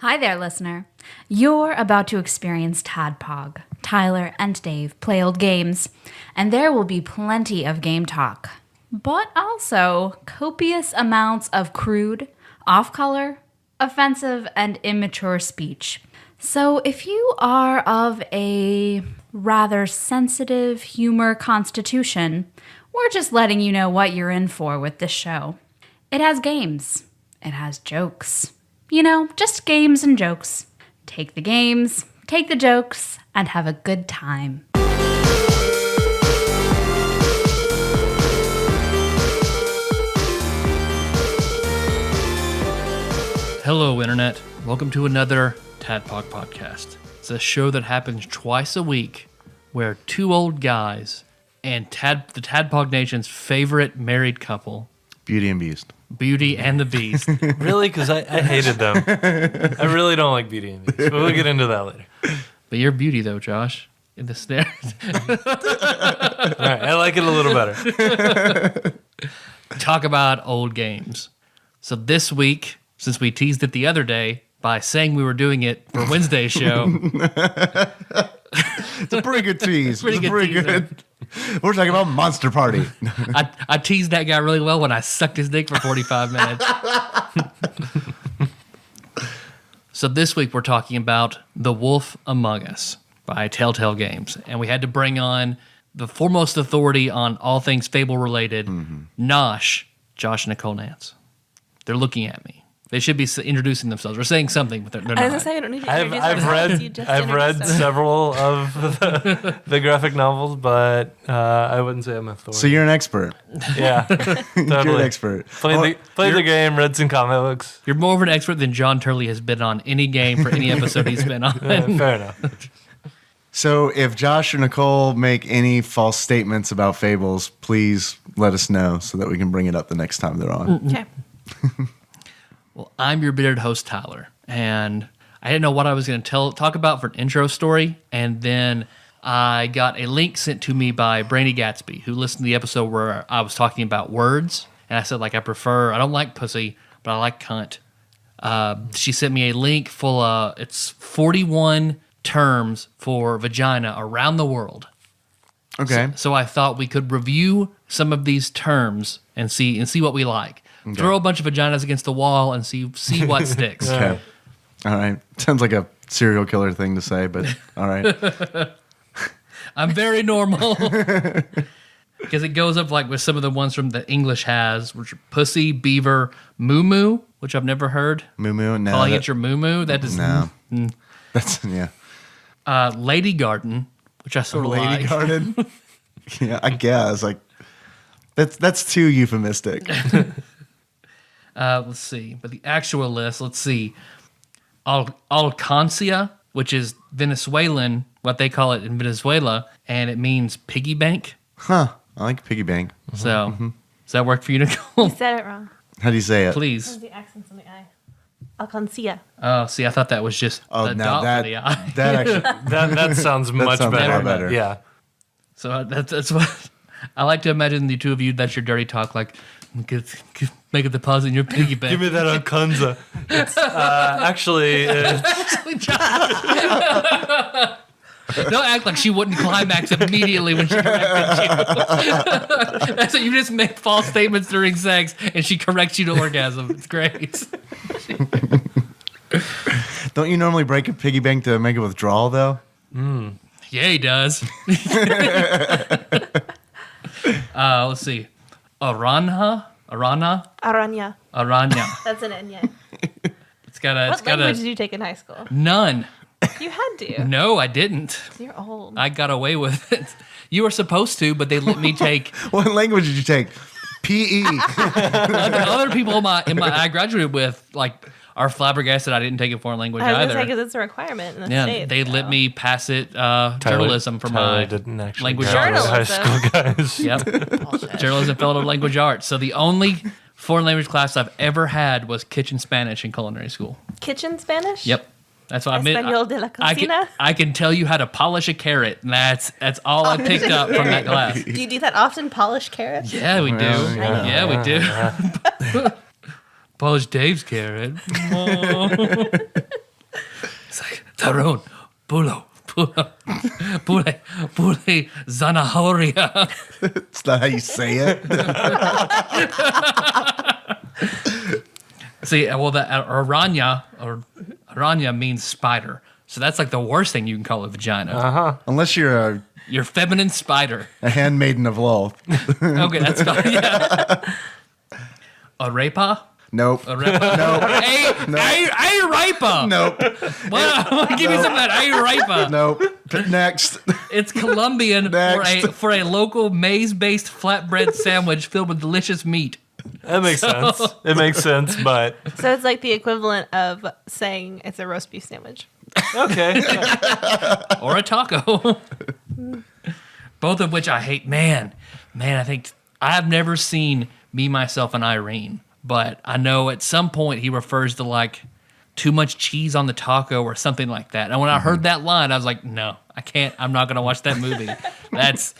Hi there, listener. You're about to experience TADPOG. Tyler and Dave play old games, and there will be plenty of game talk, but also copious amounts of crude, off-color, offensive, and immature speech. So if you are of a rather sensitive humor constitution, we're just letting you know what you're in for with this show. It has games. It has jokes. You know, just games and jokes. Take the games, take the jokes, and have a good time. Hello, Internet. Welcome to another TADPOG podcast. It's a show that happens twice a week where two old guys and the TADPOG Nation's favorite married couple, Beauty and Beast. Beauty and the Beast. Really? Because I hated them. I really don't like Beauty and the Beast, but we'll get into that later. But you're Beauty, though, Josh, in the snare. All right, I like it a little better. Talk about old games. So this week, since we teased it the other day by saying we were doing it for Wednesday's show. It's a pretty good tease. Pretty good. We're talking about Monster Party. I teased that guy really well when I sucked his dick for 45 minutes. So this week we're talking about The Wolf Among Us by Telltale Games. And we had to bring on the foremost authority on all things Fable related, Nosh, Josh, Nicole, Nance. They're looking at me. They should be introducing themselves or saying something, but they're not. I was going to say, I don't need to introduce I've read several of the graphic novels, but I wouldn't say I'm an authority. So you're an expert. Yeah, totally. You're an expert. Played the game, read some comic books. You're more of an expert than John Turley has been on any game for any episode he's been on. Fair enough. So if Josh or Nicole make any false statements about Fables, please let us know so that we can bring it up the next time they're on. Okay. Well, I'm your bearded host, Tyler, and I didn't know what I was going to talk about for an intro story, and then I got a link sent to me by Brandy Gatsby, who listened to the episode where I was talking about words, and I said, I don't like pussy, but I like cunt. She sent me a link full of, it's 41 terms for vagina around the world. Okay. So I thought we could review some of these terms and see what we like. Okay. Throw a bunch of vaginas against the wall and see what sticks. Okay. All right. Sounds like a serial killer thing to say, but all right. I'm very normal. Because it goes up like with some of the ones from the English has, which are pussy, beaver, moo-moo, which I've never heard. Moo-moo? No. Calling it your moo-moo? That does no. That's, yeah. Lady garden, which I sort of like. Lady garden? Yeah, I guess. Like, that's too euphemistic. Let's see. But the actual list, let's see. Alcancia, which is Venezuelan, what they call it in Venezuela, and it means piggy bank. Huh. I like piggy bank. So, does that work for you, Nicole? You said it wrong. How do you say it? Please. The accents on the I. Alcancia. Oh, see, I thought that was just the dot for the I. That actually... That sounds much sounds a better. lot better. Yeah. So that's what I like to imagine the two of you. That's your dirty talk. Like, make a deposit in your piggy bank. Give me that Alcanza. It's actually. Don't act like she wouldn't climax immediately when she corrected you. That's what you just make false statements during sex, and she corrects you to orgasm. It's great. Don't you normally break a piggy bank to make a withdrawal, though? Yeah, he does. Let's see. Aranya. Aranya. That's an Enya. What language did you take in high school? None. You had to. No, I didn't. You're old. I got away with it. You were supposed to, but they let me take. What language did you take? PE. Other people I graduated with, like, are flabbergasted I didn't take a foreign language I was either. going to say, because it's a requirement in the States. They let me pass it journalism for my didn't actually language go to arts. high school, guys. Yep. Journalism, fellow language arts. So the only foreign language class I've ever had was kitchen Spanish in culinary school. Kitchen Spanish? Yep. That's what I meant. Español de la cocina? I can tell you how to polish a carrot, and that's all I picked up from that class. Do you do that often, polish carrots? Yeah, we do. Yeah, we do. Polish Dave's carrot. Chicharron. Pulo. Pule zanahoria. It's not how you say it. See, well, the aranya means spider. So that's like the worst thing you can call a vagina. Unless you're Your feminine spider. a handmaiden of Lolth. Okay, that's fine. Yeah. Arepa? Nope. Arepa? Nope. Arepa. Nope. Well, give me some of that arepa. Nope. Next. It's Colombian Next. for a local maize-based flatbread sandwich filled with delicious meat. That makes sense. It makes sense, but So it's like the equivalent of saying it's a roast beef sandwich. okay. Or a taco. Both of which I hate. Man, I think I've never seen Me, Myself, and Irene, but I know at some point he refers to like too much cheese on the taco or something like that. And when I heard that line, I was like, no, I can't. I'm not going to watch that movie. That's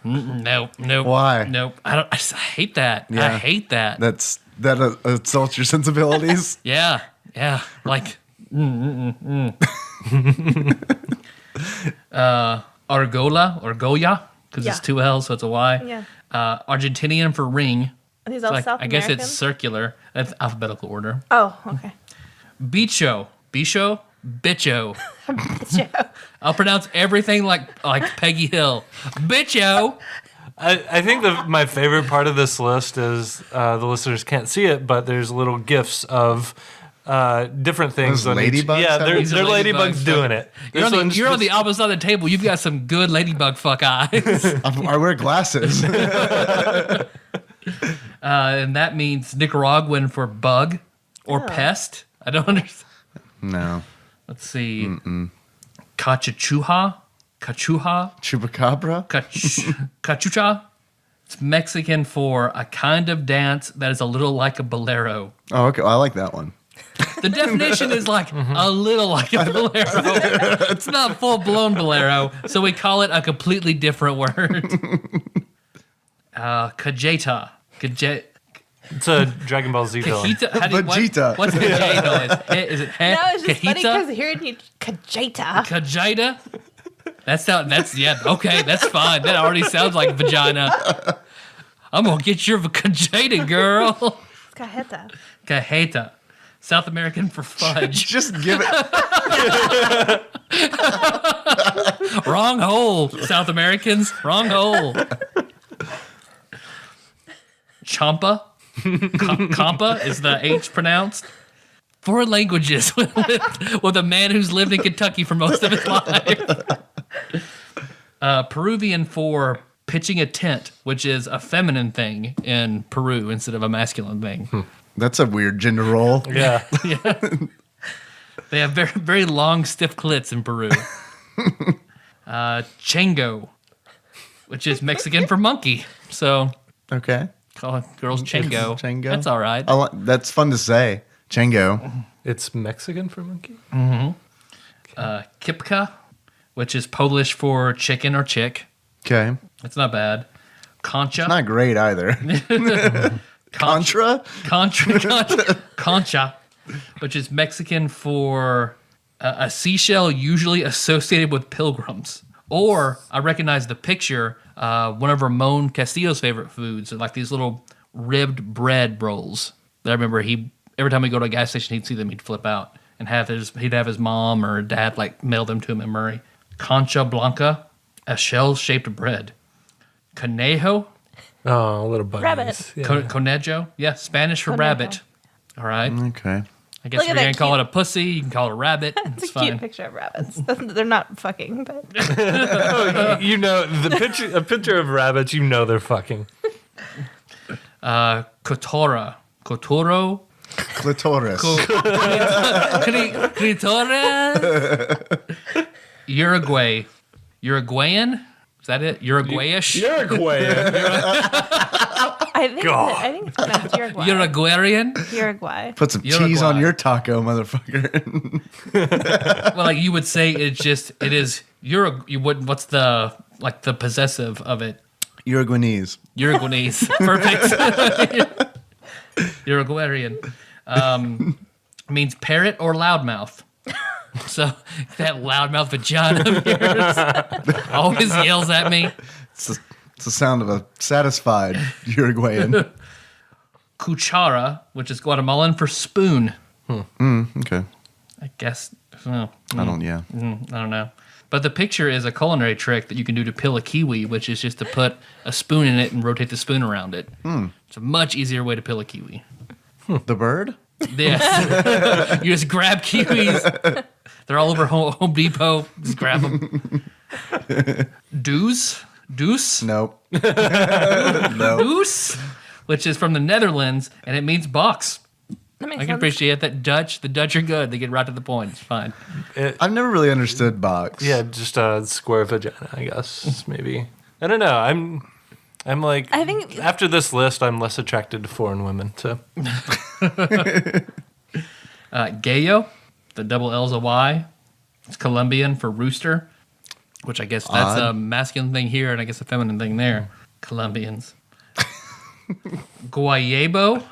nope. Why? Nope. I just hate that. I Yeah. hate that. That assaults your sensibilities. Yeah. Like, Argolla, because Yeah. it's two L's, so it's a Y. Yeah. Argentinian for ring. Are these It's all like, South I guess American? it's circular. That's alphabetical order. Oh, okay. Bicho. Bicho? Bicho. Joe. I'll pronounce everything like Peggy Hill. Bicho. I think my favorite part of this list is the listeners can't see it, but there's little gifs of different things. Those on each- ladybugs Yeah, they're These are ladybugs ladybugs. doing it. You're This one's on the just- opposite side of the table. You've got some good ladybug fuck eyes. I wear glasses. And that means Nicaraguan for bug or pest. I don't understand. No. Let's see. Cachucha. Chupacabra? Cachucha. It's Mexican for a kind of dance that is a little like a bolero. Oh, okay. Well, I like that one. The definition is like a little like a bolero. It's not full-blown bolero, so we call it a completely different word. Cajeta. It's a Dragon Ball Z villain. Cajita. Vegeta. What's cajeta noise? Is it he? No, it's just funny Cajita? because hearing you cajeta. Cajita? That's yeah, okay, that's fine. That already sounds like vagina. I'm gonna get your cajeta, girl. It's cajeta. Cajeta. South American for fudge. Just give it. Wrong hole, South Americans. Wrong hole. Champa? Kampa is the H pronounced? Foreign languages with a man who's lived in Kentucky for most of his life. Peruvian for pitching a tent, which is a feminine thing in Peru instead of a masculine thing. That's a weird gender role. Yeah. They have very, very long, stiff clits in Peru. Chango, which is Mexican for monkey. So Okay. call it girls Chango. Chango. That's all right. That's fun to say. Chango. It's Mexican for monkey? Kipka, which is Polish for chicken or chick. Okay. That's not bad. Concha. Not great either. Contra? Concha, which is Mexican for a seashell usually associated with pilgrims. Or I recognize the picture, one of Ramon Castillo's favorite foods, like these little ribbed bread rolls. That I remember every time we go to a gas station, he'd see them, he'd flip out and he'd have his mom or dad like mail them to him in Murray. Concha Blanca, a shell-shaped bread. Conejo, Oh, little bunnies. Rabbit. Yeah. Conejo, yeah, Spanish for Conejo. rabbit. All right. Okay. I guess Look we're at gonna that call it cute- a pussy. You can call it a rabbit. It's It's a cute fine. picture of rabbits. They're not fucking, but You know, a picture of rabbits, you know they're fucking. Kotora, Kotoro, Clitoris. Clitora, Uruguayan. Is that it? Uruguayish. Uruguayan. I think God. I think it's pronounced Uruguay. Uruguayan. Uruguay. Put some cheese on Uruguay. your taco, motherfucker. Well, like you would say, it is You wouldn't. What's the possessive of it? Uruguayanese. Uruguayanese. Perfect. Uruguayan. Means parrot or loudmouth. So that loudmouth vagina of yours always yells at me. It's the sound of a satisfied Uruguayan. Cuchara, which is Guatemalan for spoon. Okay. I guess. I I don't know. But the picture is a culinary trick that you can do to peel a kiwi, which is just to put a spoon in it and rotate the spoon around it. It's a much easier way to peel a kiwi. The bird? Yes. You just grab kiwis. They're all over Home Depot. Just grab them. Deuce? Nope. Nope. Deuce, which is from the Netherlands, and it means box. That makes I can sense. appreciate that. The Dutch are good. They get right to the point. It's fine. I've never really understood box. Yeah, just a square vagina, I guess, maybe. I don't know. I'm like, I think after this list, I'm less attracted to foreign women. So Gayo, the double L's a Y. It's Colombian for rooster, which I guess that's a masculine thing here and I guess a feminine thing there. Colombians. Guayabo.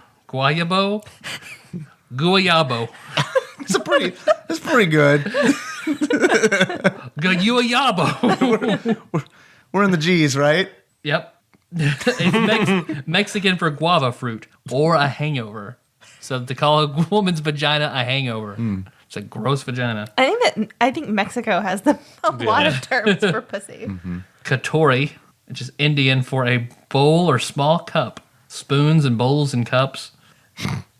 It's pretty good. Guayabo. We're in the G's, right? Yep. It's Mexican for guava fruit or a hangover. So to call a woman's vagina a hangover. It's a gross vagina. I think Mexico has a lot of terms for pussy. Katori, which is Indian for a bowl or small cup. Spoons and bowls and cups.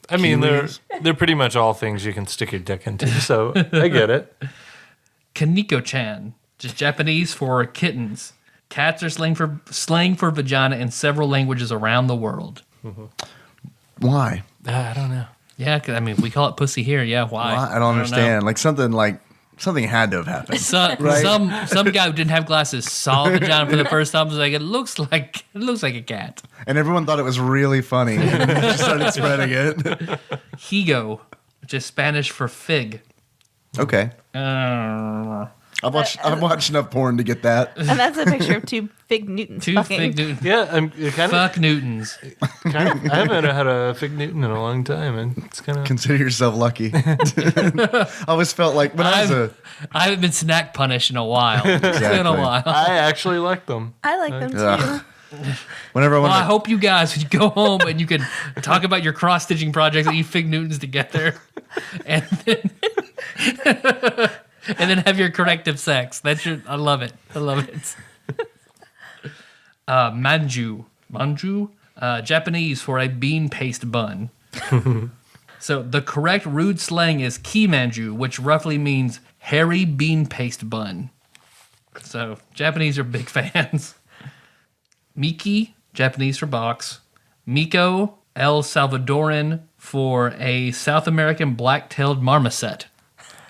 I mean, they're pretty much all things you can stick your dick into. So I get it. Kaniko-chan, which is Japanese for kittens. Cats are slang for vagina in several languages around the world. Why? I don't know. Yeah, I mean, we call it pussy here. Yeah, why? I don't understand. Something had to have happened. Right? Some guy who didn't have glasses saw a vagina for the first time. Was like, it looks like a cat. And everyone thought it was really funny. And just started spreading it. Higo, which is Spanish for fig. Okay. I've watched enough porn to get that. And that's a picture of two Fig Newtons fucking. Fig Newtons. Yeah, I'm kind Fuck Newtons. of. I haven't had a fig Newton in a long time, and it's kind of. Consider yourself lucky. I always felt like when I was I haven't been snack punished in a while. It's been a Exactly. while. I actually like them. I like them too. Ugh. Whenever I Well, I wanted hope you guys would go home and you could talk about your cross stitching projects and eat Fig Newtons together, and then have your corrective sex. I love it. I love it. Manju, Japanese for a bean paste bun. So the correct rude slang is kimanju, which roughly means hairy bean paste bun. So Japanese are big fans. Miki, Japanese for box. Miko, El Salvadoran for a South American black-tailed marmoset.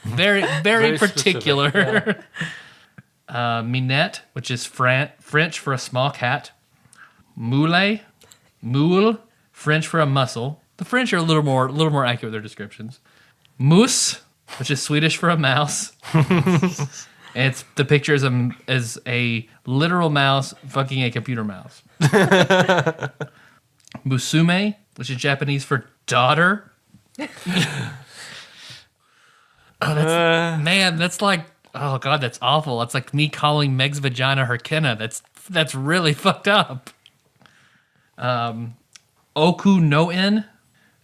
Very, very particular. Specific, Minette, which is French for a small cat. Moule, French for a mussel. The French are a little more accurate with their descriptions. Moose, which is Swedish for a mouse. The picture is a literal mouse fucking a computer mouse. Musume, which is Japanese for daughter. That's like, oh God, that's awful. That's like me calling Meg's vagina her kenna. That's really fucked up. Oku no en,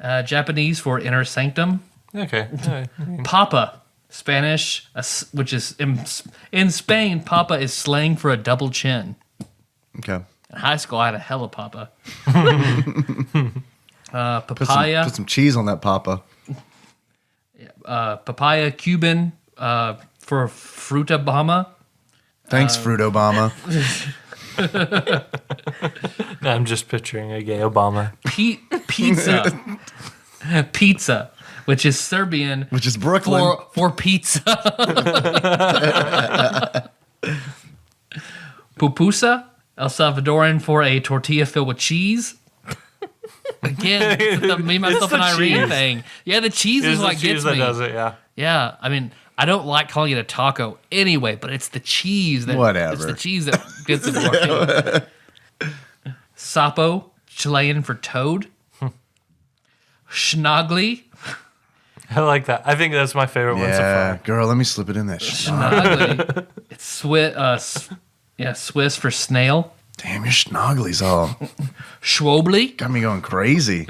Japanese for inner sanctum. Okay. Papa, Spanish, which is in Spain, papa is slang for a double chin. Okay. In high school, I had a hella papa. Put Papaya, some cheese on that papa. papaya, Cuban for fruta bama. Thanks, Fruit Obama. No, I'm just picturing a gay Obama. Pizza, which is Serbian, Which is Brooklyn. for pizza. Pupusa, El Salvadoran for a tortilla filled with cheese. Again, it's me, myself, and Irene cheese. thing. Yeah, the cheese is It's the what cheese gets that me. does it, yeah. Yeah, I mean, I don't like calling it a taco anyway, but it's the cheese that Whatever. It's the cheese that gets it working. Sapo, Chilean for toad. Schnoggly, I like that. I think that's my favorite one so far. Girl, let me slip it in that shit. Schnoggly. It's Swiss for snail. Damn, your schnoggly's all Schwobly. got me going crazy.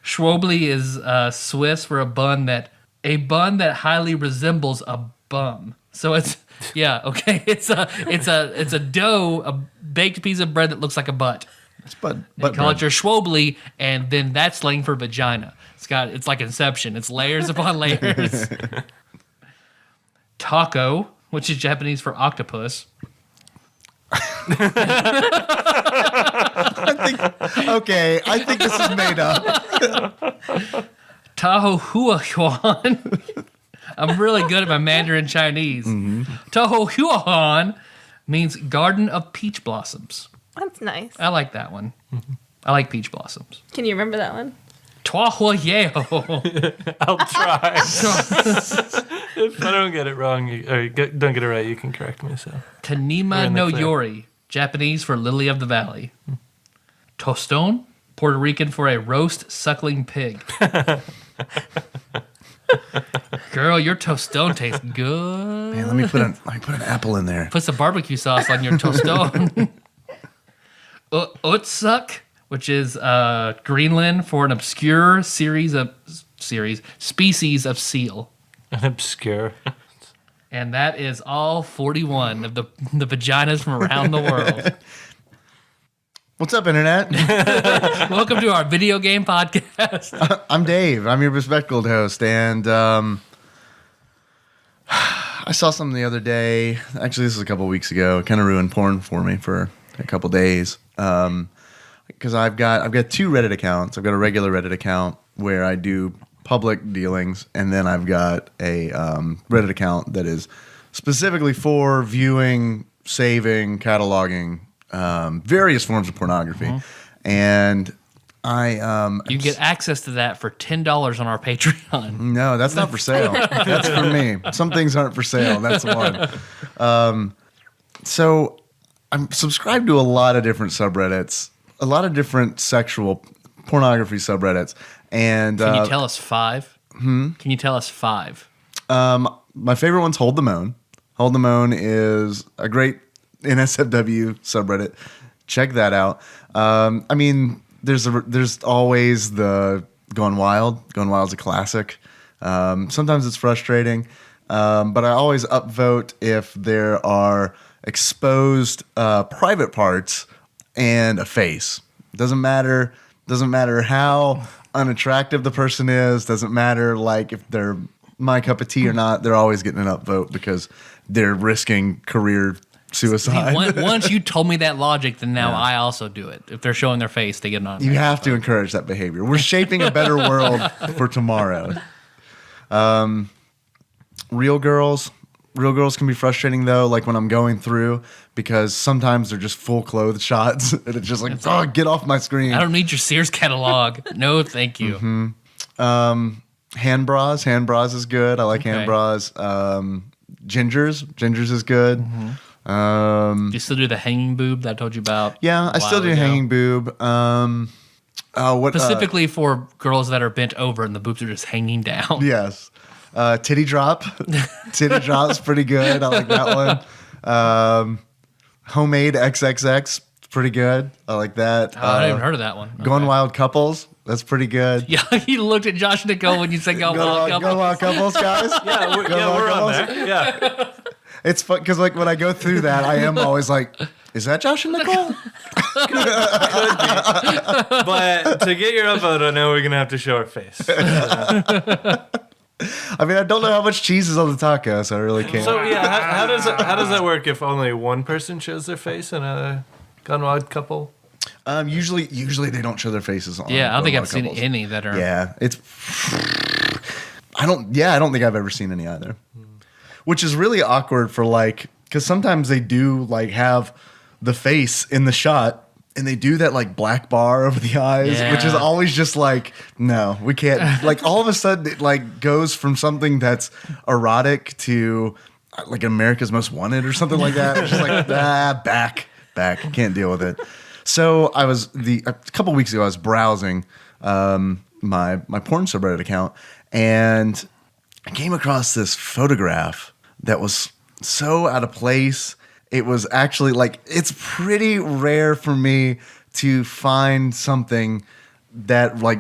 Schwobly is Swiss for a bun that highly resembles a bum. So it's It's a dough, a baked piece of bread that looks like a butt. It's butt Call it your Schwobly, and then that's slang for vagina. It's like Inception. It's layers upon layers. Taco, which is Japanese for octopus. I think this is made up. Tahohuahuan. I'm really good at my Mandarin Chinese. Tahohuahuan means garden of peach blossoms. That's nice. I like that one. I like peach blossoms. Can you remember that one? Tuahuayeo. I'll try. If I don't get it wrong, don't get it right, you can correct me. So Tanima no Yori, Japanese for lily of the valley. Tostón, Puerto Rican for a roast suckling pig. Girl, your tostón tastes good. Man, let me put an apple in there. Put some barbecue sauce on your tostón. Utsuk, which is Greenland for an obscure species of seal. An obscure. And that is all 41 of the vaginas from around the world. What's up, Internet? Welcome to our video game podcast. I'm Dave. I'm your bespectacled host. And I saw something the other day. Actually, this was a couple weeks ago. It kind of ruined porn for me for a couple days. Because I've got two Reddit accounts. I've got a regular Reddit account where I do public dealings, and then I've got a Reddit account that is specifically for viewing, saving, cataloging various forms of pornography. And you get access to that for $10 on our Patreon. No, that's not for sale. That's for me. Some things aren't for sale. That's one. So I'm subscribed to a lot of different subreddits, a lot of different sexual pornography subreddits. And can you tell us 5? Can you tell us 5? My favorite one's Hold the Moan. Hold the Moan is a great NSFW subreddit. Check that out. I mean, there's always the Gone Wild. Gone Wild's a classic. Sometimes it's frustrating, but I always upvote if there are exposed private parts and a face. Doesn't matter how unattractive the person is. Doesn't matter like if they're my cup of tea or not. They're always getting an upvote because they're risking career suicide. Once you told me that logic, then now I also do it. If they're showing their face, they get an You have to encourage that behavior. We're shaping a better world for tomorrow. Real girls can be frustrating though, like when I'm going through, because sometimes they're just full clothes shots and it's just like, get off my screen. I don't need your Sears catalog. No, thank you. Hand bras is good. I like hand bras. Gingers is good. Do you still do the hanging boob that I told you about? Yeah, I still do hanging boob. Specifically for girls that are bent over and the boobs are just hanging down. Yes. Titty drop. Titty drop's pretty good. I like that one. Homemade XXX, pretty good. I like that. I haven't even heard of that one. Gone Wild Couples, that's pretty good. Yeah, you looked at Josh and Nicole when you said Gone Wild Couples. Gone Wild Couples, guys. We're on there. Yeah. It's fun because like when I go through that, I am always like, is that Josh and Nicole? But to get your upvote, I know we're gonna have to show our face. I mean, I don't know how much cheese is on the taco, so I really can't. So yeah, how does that work if only one person shows their face in a Gone Wild couple? Usually they don't show their faces on. Yeah, I don't think I've couples. seen any that are. Yeah, I don't think I've ever seen any either. Which is really awkward for like, because sometimes they do like have the face in the shot. And they do that like black bar over the eyes, which is always just like, no, we can't. Like all of a sudden it like goes from something that's erotic to like America's Most Wanted or something like that. It's just like, back, can't deal with it. So I was a couple weeks ago, I was browsing my porn subreddit account, and I came across this photograph that was so out of place. It was actually like, it's pretty rare for me to find something that like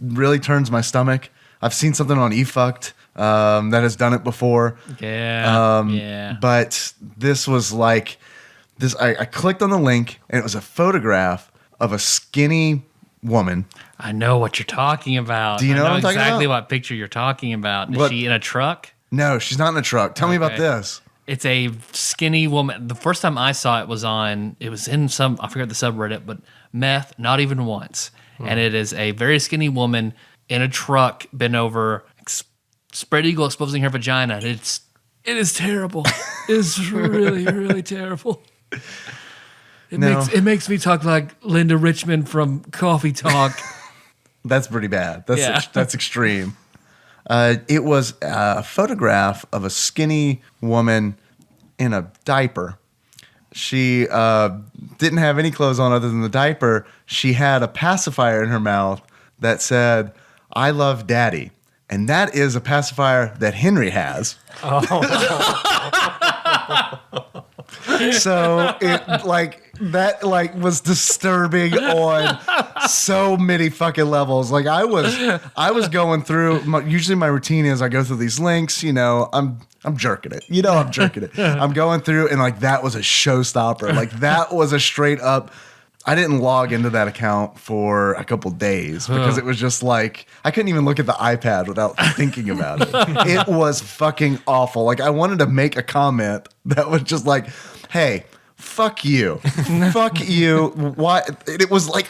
really turns my stomach. I've seen something on eFucked that has done it before. Yeah. But this was like this. I clicked on the link and it was a photograph of a skinny woman. I know what you're talking about. Do you know what I'm talking exactly about? what picture you're talking about. Is What? she in a truck? No, she's not in a truck. Tell me about Okay. this. It's a skinny woman. The first time I saw it was in some, I forget the subreddit, but meth, not even once. And it is a very skinny woman in a truck, bent over, spread eagle exposing her vagina. And it is terrible. It's really, really terrible. It makes me talk like Linda Richmond from Coffee Talk. That's pretty bad. Yeah. That's extreme. It was a photograph of a skinny woman in a diaper. She didn't have any clothes on other than the diaper. She had a pacifier in her mouth that said, "I love daddy." And that is a pacifier that Henry has. So it was disturbing on so many fucking levels. Like I was going through. Usually my routine is I go through these links. I'm jerking it. I'm jerking it. I'm going through and like that was a showstopper. Like that was a straight up. I didn't log into that account for a couple days because it was just like I couldn't even look at the iPad without thinking about it. It was fucking awful. Like I wanted to make a comment that was just like, "Hey, fuck you. Fuck you." Why? It was like,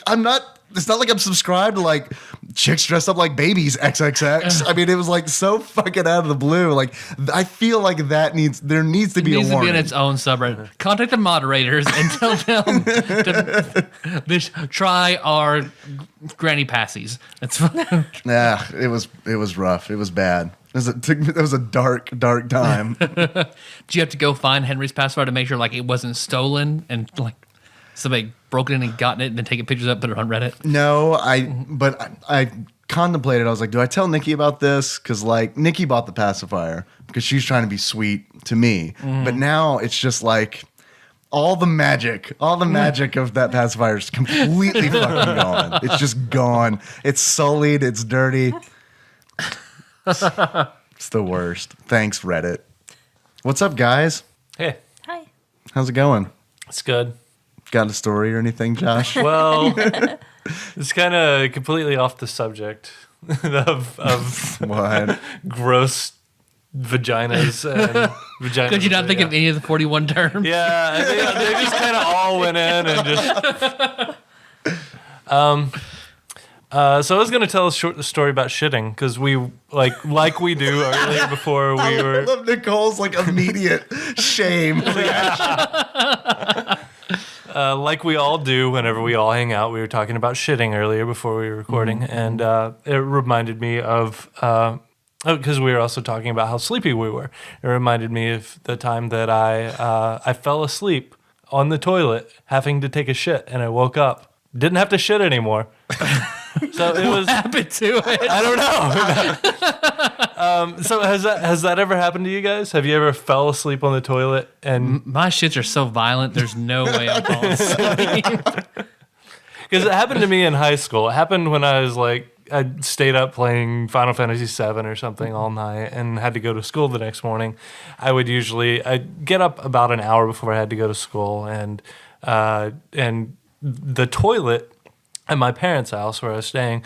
it's not like I'm subscribed to like chicks dressed up like babies XXX. I mean, it was like so fucking out of the blue. Like I feel like there needs to be a warning. It needs to be in its own subreddit. Contact the moderators and tell them to try our granny passies. That's fine. Yeah, it was rough. It was bad. It was a dark time. Do you have to go find Henry's pacifier to make sure like it wasn't stolen and like somebody broken in and gotten it and then taking pictures of it, put it on Reddit? No, but I contemplated. I was like, do I tell Nikki about this? Because like Nikki bought the pacifier because she's trying to be sweet to me. But now it's just like all the magic of that pacifier is completely fucking gone. It's just gone. It's sullied. It's dirty. It's the worst. Thanks, Reddit. What's up, guys? Hey, Hi. How's it going? it's good. Got a story or anything, Josh? Well, it's kind of completely off the subject of What? gross vaginas and vaginas. Could you not think of any of the 41 terms? Yeah, they just kind of all went in and just. So I was going to tell a story about shitting because we like we do earlier before we I were. love Nicole's like immediate shame. Like we all do whenever we all hang out. We were talking about shitting earlier before we were recording, and it reminded me of because we were also talking about how sleepy we were. It reminded me of the time that I fell asleep on the toilet having to take a shit, and I woke up, didn't have to shit anymore. So it was. What happened to it? I don't know. So has that ever happened to you guys? Have you ever fell asleep on the toilet and? My shits are so violent, there's no way I'm falling asleep. Because it happened to me in high school. It happened when I was like, I stayed up playing Final Fantasy VII or something all night and had to go to school the next morning. I'd get up about an hour before I had to go to school, and the toilet at my parents' house where I was staying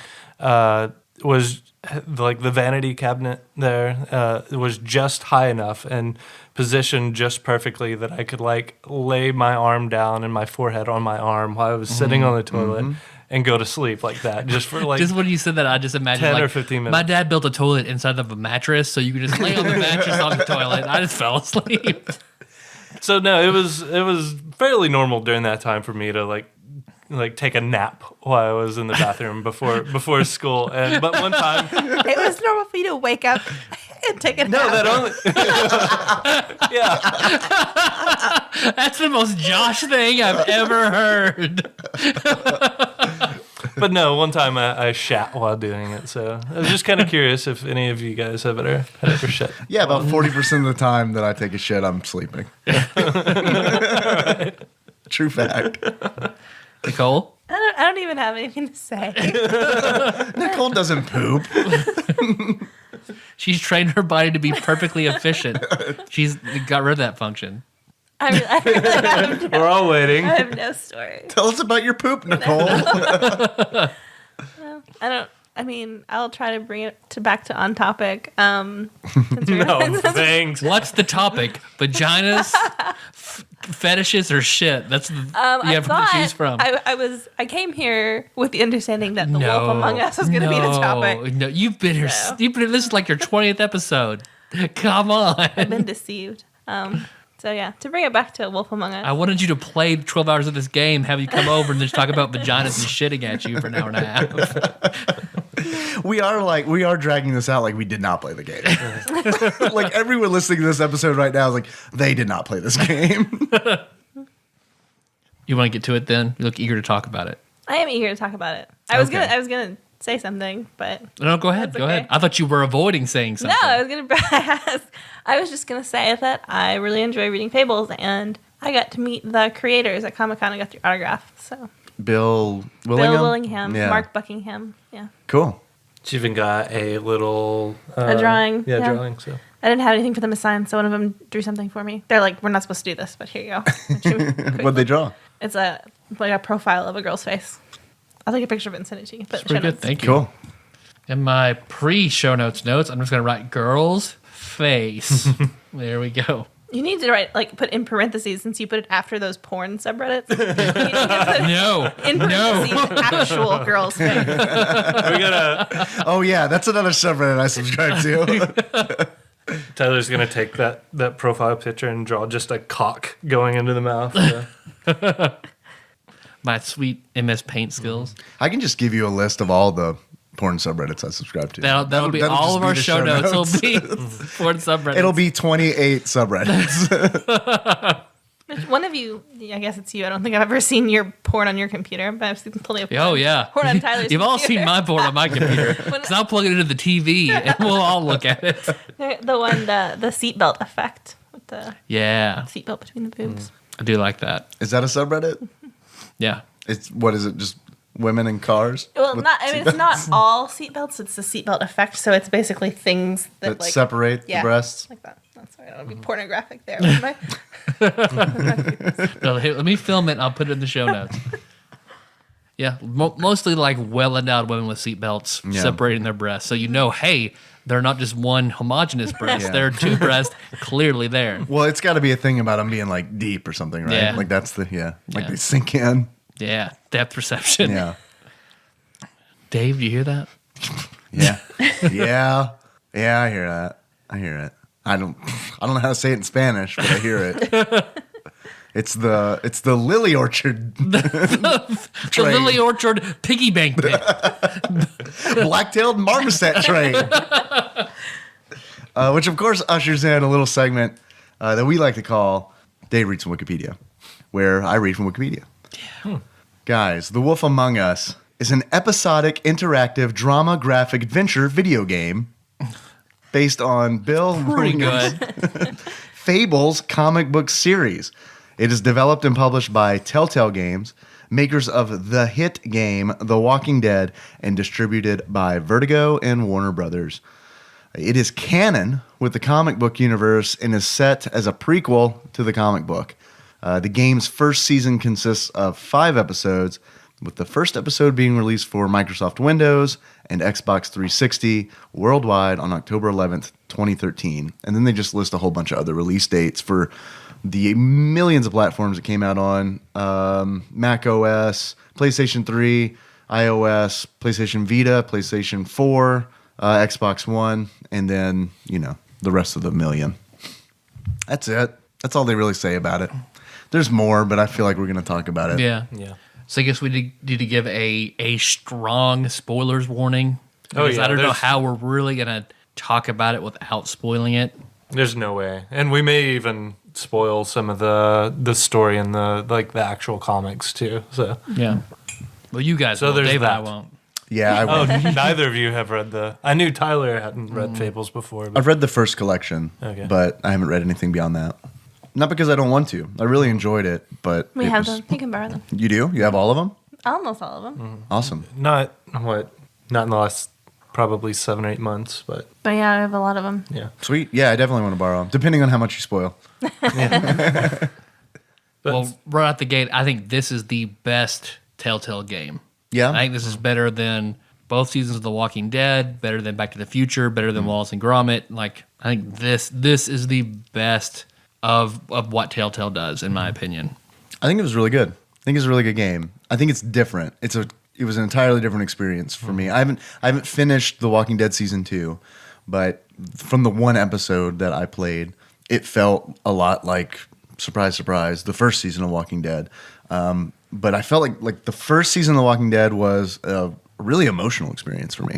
was like the vanity cabinet there was just high enough and positioned just perfectly that I could like lay my arm down and my forehead on my arm while I was sitting on the toilet and go to sleep like that, just for like. Just when you said that, I just imagined 10 like or 15 minutes. My dad built a toilet inside of a mattress, so you could just lay on the mattress on the toilet. I just fell asleep. So no, it was fairly normal during that time for me to like take a nap while I was in the bathroom before school. But one time, It was normal for you to wake up and take a nap. no, that only. Yeah, That's the most Josh thing I've ever heard. But no, one time I shat while doing it. So I was just kind of curious if any of you guys have ever shit. Yeah, about 40% of the time that I take a shit, I'm sleeping. True fact. Nicole? I don't even have anything to say. Nicole doesn't poop. She's trained her body to be perfectly efficient. She's got rid of that function. I really have We're all waiting. I have no story. Tell us about your poop, Nicole. I'll try to bring it back to on topic. No, thanks. What's the topic? Vaginas, fetishes, or shit? That's the you have to choose from. I came here with the understanding that the Wolf Among Us was going to be the topic. No, you've been here. No. This is like your 20th episode. Come on. I've been deceived. So yeah, to bring it back to Wolf Among Us. I wanted you to play 12 hours of this game, have you come over and just talk about vaginas and shitting at you for an hour and a half. We are dragging this out like we did not play the game. Like everyone listening to this episode right now is like, they did not play this game. You want to get to it then? You look eager to talk about it. I am eager to talk about it. I was gonna say something, but no, go ahead. That's Go okay. ahead. I thought you were avoiding saying something. No, I was just gonna say that I really enjoy reading Fables, and I got to meet the creators at Comic-Con. I got their autograph. So Bill Bill Willingham, Yeah. Mark Buckingham. Yeah, Cool. She even got a little a drawing. Yeah, drawing. So I didn't have anything for them to sign, so one of them drew something for me. They're like, "We're not supposed to do this, but here you go." What'd they draw? It's a profile of a girl's face. I'll take a picture of it and send it to you. But Pretty show good. notes. Thank you. Cool. In my pre-show notes, I'm just going to write girl's face. There we go. You need to put in parentheses since you put it after those porn subreddits. You need to put No. in parentheses actual girl's face. we gotta. Oh yeah, that's another subreddit I subscribe to. Tyler's gonna take that profile picture and draw just a cock going into the mouth. Yeah. My sweet MS Paint skills. I can just give you a list of all the porn subreddits I subscribe to. That'll be that'll all just of be our the show notes. Will be porn subreddits. It'll be 28 subreddits. One of you, I guess it's you. I don't think I've ever seen your porn on your computer, but I've seen plenty of porn. Oh, yeah. Porn on Tyler's You've all computer. seen my porn on my computer. Because I'll plug it into the TV and we'll all look at it. The Seatbelt Effect with the Yeah. seatbelt between the boobs. I do like that. Is that a subreddit? Yeah. What is it? Just women in cars? Well, with it's not all seatbelts. It's the seatbelt effect. So it's basically things that separate the breasts. like that. That's why I don't want to be pornographic there. With my, No, hey, let me film it and I'll put it in the show notes. Yeah. Mostly like well-endowed women with seatbelts separating their breasts. So you know, hey, they're not just one homogeneous breast. Yeah. There are two breasts clearly there. Well, it's got to be a thing about them being like deep or something, right? Yeah. Like that's like Yeah. they sink in. Yeah. Depth perception. Yeah. Dave, do you hear that? Yeah. Yeah. Yeah, I hear that. I hear it. I don't know how to say it in Spanish, but I hear it. It's the lily orchard. The train. Lily Orchard piggy bank pit. Black-tailed marmoset train. Which of course ushers in a little segment that we like to call Dave Reads from Wikipedia, where I read from Wikipedia. Yeah. Guys, The Wolf Among Us is an episodic interactive drama graphic adventure video game based on Bill Pretty Williams' good. Fables comic book series. It is developed and published by Telltale Games, makers of the hit game The Walking Dead, and distributed by Vertigo and Warner Brothers. It is canon with the comic book universe and is set as a prequel to the comic book. The game's first season consists of 5 episodes, with the first episode being released for Microsoft Windows and Xbox 360 worldwide on October 11th, 2013. And then they just list a whole bunch of other release dates for the millions of platforms it came out on. Mac OS, PlayStation 3, iOS, PlayStation Vita, PlayStation 4, Xbox One, and then, the rest of the million. That's it. That's all they really say about it. There's more, but I feel like we're going to talk about it. Yeah. Yeah. So I guess we need to give a strong spoilers warning. Because I don't know how we're really going to talk about it without spoiling it. There's no way. And we may even spoil some of the story and the actual comics too. So Yeah. Well, you guys So will. there's Dave and I that. won't. Yeah, Oh, neither of you have read I knew Tyler hadn't read Fables before. But I've read the first collection, Okay. but I haven't read anything beyond that. Not because I don't want to. I really enjoyed it, but We it have was- them. You can borrow them. You do? You have all of them? Almost all of them. Mm-hmm. Awesome. not in the last probably 7 or 8 months, but But yeah, I have a lot of them. yeah. Sweet. Yeah, I definitely want to borrow them, depending on how much you spoil. But Well, right out the gate, I think this is the best Telltale game. Yeah. I think this is better than both seasons of The Walking Dead, better than Back to the Future, better than Wallace and Gromit. Like, I think this is the best of what Telltale does, in my opinion. I think it was really good. I think it's a really good game. I think it's different. It was an entirely different experience for me. I haven't finished The Walking Dead season 2, but from the one episode that I played, it felt a lot like surprise, the first season of Walking Dead. But I felt like the first season of The Walking Dead was a really emotional experience for me,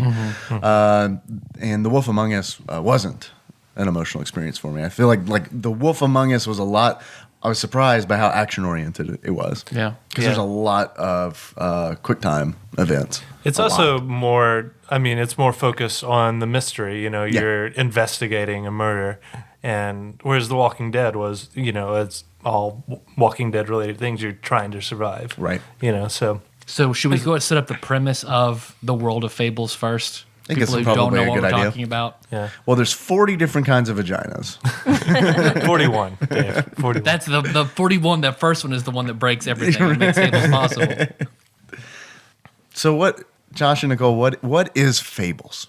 and The Wolf Among Us wasn't an emotional experience for me. I feel like The Wolf Among Us was a lot. I was surprised by how action oriented it was. Yeah. Because there's a lot of quick time events. it's A also lot. more, I mean, it's more focused on the mystery. You know, you're investigating a murder. And whereas The Walking Dead was, you know, it's all Walking Dead related things. You're trying to survive. Right. You know, so So should we go and set up the premise of the world of Fables first? I think it's People who don't probably know a what good we're idea. talking about. yeah. Well, there's 40 different kinds of vaginas. 41, Dave. 41. That's the 41. That first one is the one that breaks everything and makes Fables possible. So what, Josh and Nicole, what is Fables?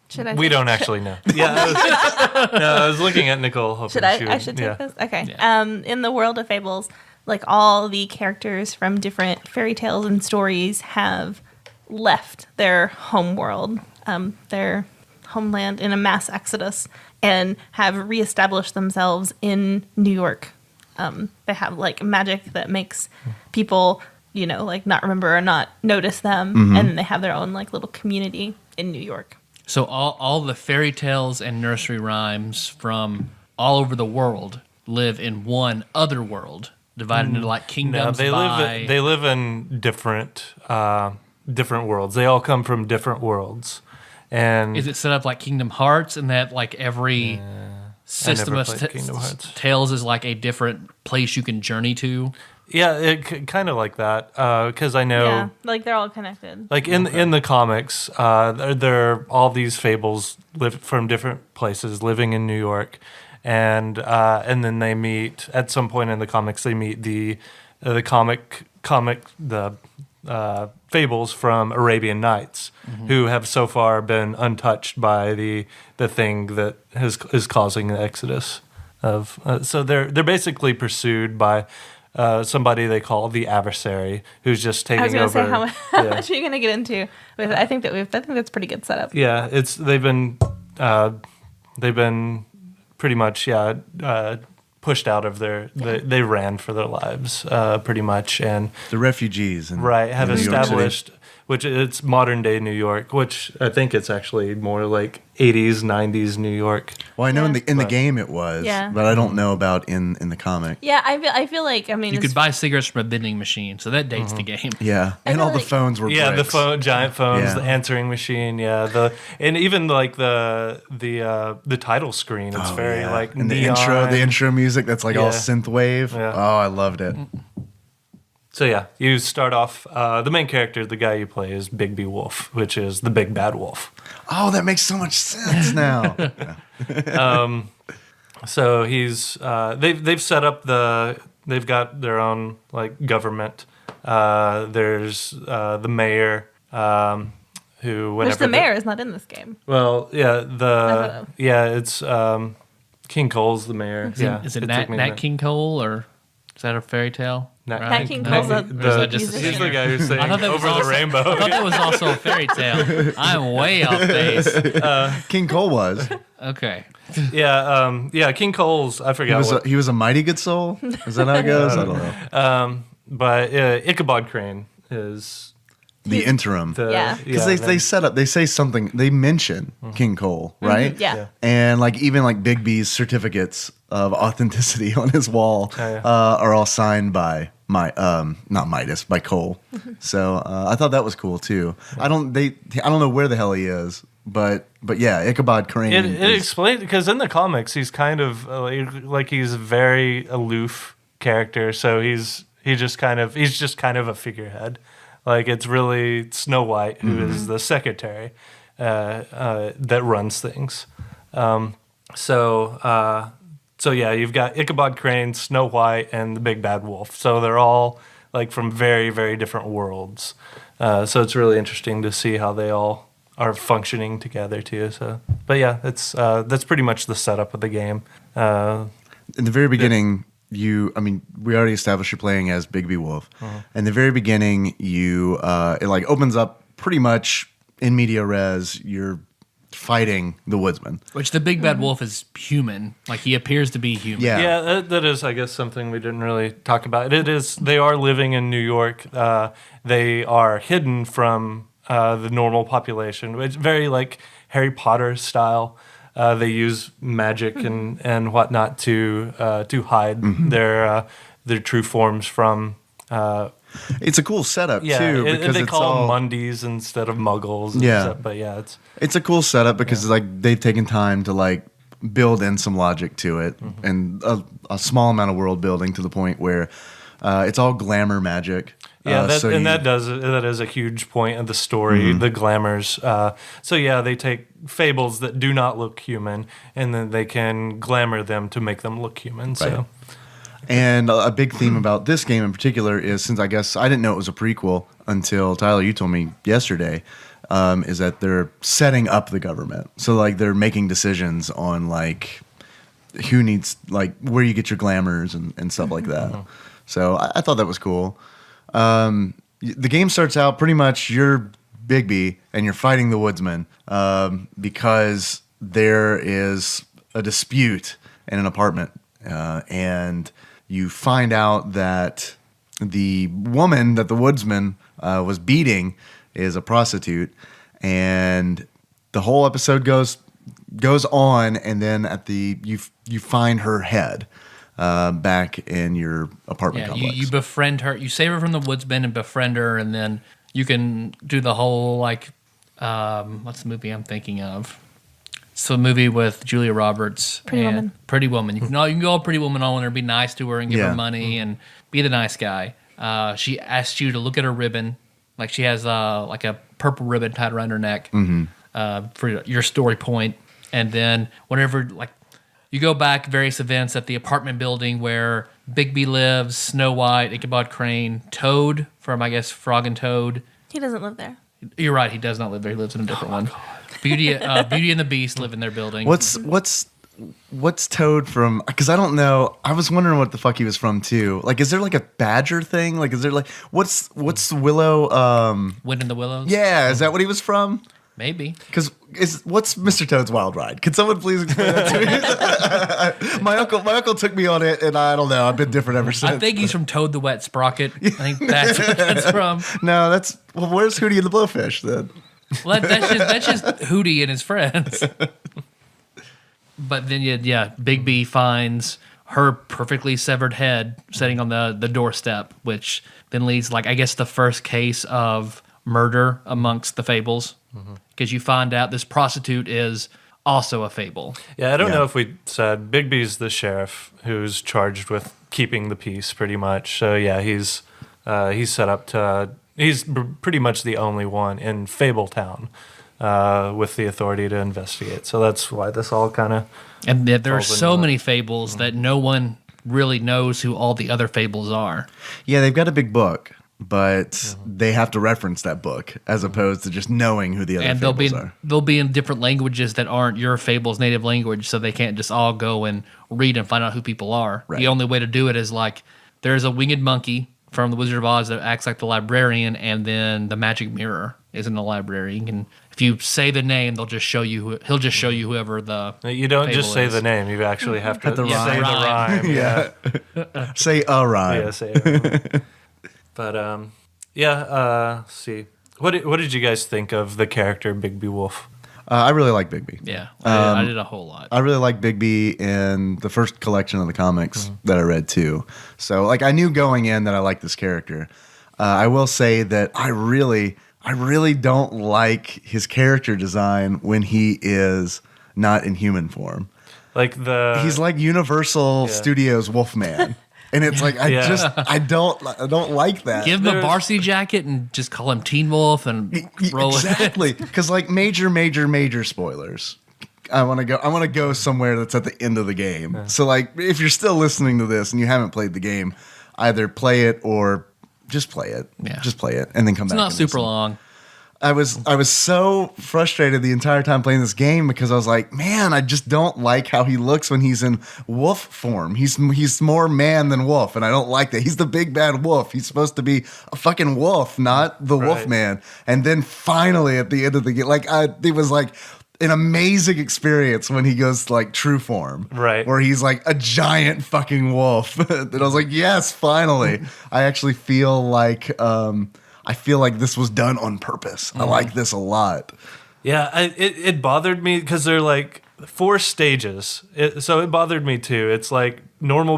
Should I? We don't actually know. Yeah, I was looking at Nicole. Hoping Should I? she I would- should yeah. take this. Okay. Yeah. In the world of Fables, like all the characters from different fairy tales and stories have left their home world, their homeland in a mass exodus, and have reestablished themselves in New York. They have like magic that makes people, you know, like not remember or not notice them, and then they have their own like little community in New York. So all the fairy tales and nursery rhymes from all over the world live in one other world, divided into like No, kingdoms. they by... live in different worlds. They all come from different worlds, and Is it set up like Kingdom Hearts, and that like every system never of played Kingdom Hearts. tales is like a different place you can journey to? yeah, it kind of like that because I know. Yeah, like they're all connected. Like in the comics, there all these fables live from different places, living in New York, and then they meet at some point in the comics. They meet the fables from Arabian Nights, who have so far been untouched by the thing that is causing the exodus of. So they're basically pursued by. Somebody they call the adversary, who's just taking I was going to over. say how yeah. much are you going to get into? With I think that's pretty good setup. Yeah, they've been pretty much pushed out of they ran for their lives pretty much, and The refugees. In, right have in New York City. established, which it's modern day New York, which I think it's actually more like 80s 90s New York. Well, I know in the But- game it was, Yeah. but I don't know about in the comic. Yeah, I feel like, I mean, You it's- could buy cigarettes from a vending machine, so that dates the game. Yeah, and feel all the like- phones were Yeah, bricks. giant phones, Yeah. the answering machine, and even like the title screen. It's Oh, very yeah. like and neon. the intro music that's like all Yeah. synth wave. Yeah. Oh, I loved it. So yeah, you start off. The main character, the guy you play, is Big B Wolf, which is the big bad wolf. Oh, that makes so much sense now. Yeah. So he's they've set up they've got their own like government. There's the mayor who which whenever the mayor is not in this game. well yeah Oh. it's King Cole's the mayor. Yeah, Is it took Nat, me a Nat minute. King Cole, or is that a fairy tale? Nat King Cole's a Or is that just a musician. He's the guy who's I saying thought that was over the also- rainbow. I thought that was also a fairy tale. I'm way off base. King Cole was. Okay. Yeah, King Cole's. I He forgot was, what. he was a mighty good soul. Is that how it goes? I don't know. But Ichabod Crane is The interim. the Yeah. Because they say something, they mention King Cole, right? Yeah. Yeah. And like even like Big B's certificates of authenticity on his wall Yeah. are all signed by not Midas, by Cole. So I thought that was cool too. I don't know where the hell he is, but yeah, Ichabod Crane. It explains, because in the comics he's kind of like he's a very aloof character, so he's just kind of a figurehead. Like, it's really Snow White who is the secretary that runs things. So yeah, you've got Ichabod Crane, Snow White, and the Big Bad Wolf. So they're all like from very, very different worlds. So it's really interesting to see how they all are functioning together too. So, but yeah, that's pretty much the setup of the game. In the very beginning, we already established you're playing as Bigby Wolf. In the very beginning, it like opens up pretty much in media res. You're fighting the woodsman, Which the Big Bad Wolf is human. Like, he appears to be human. Yeah. Yeah, that is, I guess, something we didn't really talk about. They are living in New York. They are hidden from the normal population. It's very like Harry Potter style. They use magic and whatnot to hide their true forms from. It's a cool setup too, because they it's call all them Mundies instead of Muggles. And Yeah. stuff, but yeah, it's a cool setup because like they've taken time to like build in some logic to it and a small amount of world building to the point where it's all glamour magic. Yeah, that is a huge point of the story, the glamours. So yeah, they take fables that do not look human, and then they can glamour them to make them look human. So. Right. And a big theme about this game in particular is, since I guess I didn't know it was a prequel until Tyler, you told me yesterday, is that they're setting up the government. So like they're making decisions on like who needs, like where you get your glamours and stuff like that. So I thought that was cool. The game starts out pretty much you're Bigby and you're fighting the woodsman because there is a dispute in an apartment, and you find out that the woman that the woodsman was beating is a prostitute, and the whole episode goes on, and then you find her head back in your apartment complex. You befriend her. You save her from the woodsman and befriend her, and then you can do the whole like, what's the movie I'm thinking of? It's a movie with Julia Roberts. Pretty Woman. Pretty Woman. You can go all Pretty Woman on her, be nice to her, and give her money, and be the nice guy. She asks you to look at her ribbon, like she has like a purple ribbon tied around her neck for your story point, and then whenever like. You go back various events at the apartment building where Bigby lives, Snow White, Ichabod Crane, Toad from, I guess, Frog and Toad. He doesn't live there. You're right, he does not live there. He lives in a different one. Beauty and the Beast live in their building. What's Toad from? Because I don't know. I was wondering what the fuck he was from too. Like, is there like a badger thing? Like, is there like what's Willow? Wind in the Willows? Yeah, is that what he was from? Maybe. Because what's Mr. Toad's Wild Ride? Could someone please explain that to me? my uncle took me on it, and I don't know. I've been different ever since. I think he's from Toad the Wet Sprocket. I think that's what that's from. No, where's Hootie and the Blowfish then? Well, that's just Hootie and his friends. But then, Bigby finds her perfectly severed head sitting on the doorstep, which then leads, like, I guess, the first case of murder amongst the Fables. Because you find out this prostitute is also a Fable. Yeah, I don't know if we said Bigby's the sheriff who's charged with keeping the peace, pretty much. So yeah, he's set up to. He's pretty much the only one in Fabletown with the authority to investigate. So that's why this all kind of. And there are so many Fables that no one really knows who all the other Fables are. Yeah, they've got a big book, but they have to reference that book as opposed to just knowing who the other Fables are. They'll be in different languages that aren't your Fable's native language, so they can't just all go and read and find out who people are. Right. The only way to do it is like there's a winged monkey from the Wizard of Oz that acts like the librarian, and then the magic mirror is in the library. If you say the name, they'll just show you. He'll just show you whoever the. You don't Fable just say is. the name. You actually have to the say rhyme. the rhyme. Yeah. Say a rhyme. Yeah, say it. But let's see. What did you guys think of the character Bigby Wolf? I really like Bigby. Yeah, I did a whole lot. I really like Bigby in the first collection of the comics that I read too. So like I knew going in that I liked this character. I will say that I really don't like his character design when he is not in human form. Like He's like Universal Studios Wolfman. And it's like I don't like that. Give him a varsity jacket and just call him Teen Wolf and roll exactly because like major spoilers. I want to go somewhere that's at the end of the game. So like if you're still listening to this and you haven't played the game, either play it or just play it. Yeah. Just play it and then come back. It's not and super listen. long. I was so frustrated the entire time playing this game because I was like, man, I just don't like how he looks when he's in wolf form. He's more man than wolf, and I don't like that. He's the big bad wolf. He's supposed to be a fucking wolf, not the wolf man. And then finally at the end of the game, it was like an amazing experience when he goes to like true form, right? Where he's like a giant fucking wolf. And I was like, yes, finally. I actually feel like. I feel like this was done on purpose. I like this a lot. Yeah, it bothered me because they're like 4 stages. So it bothered me too. It's like normal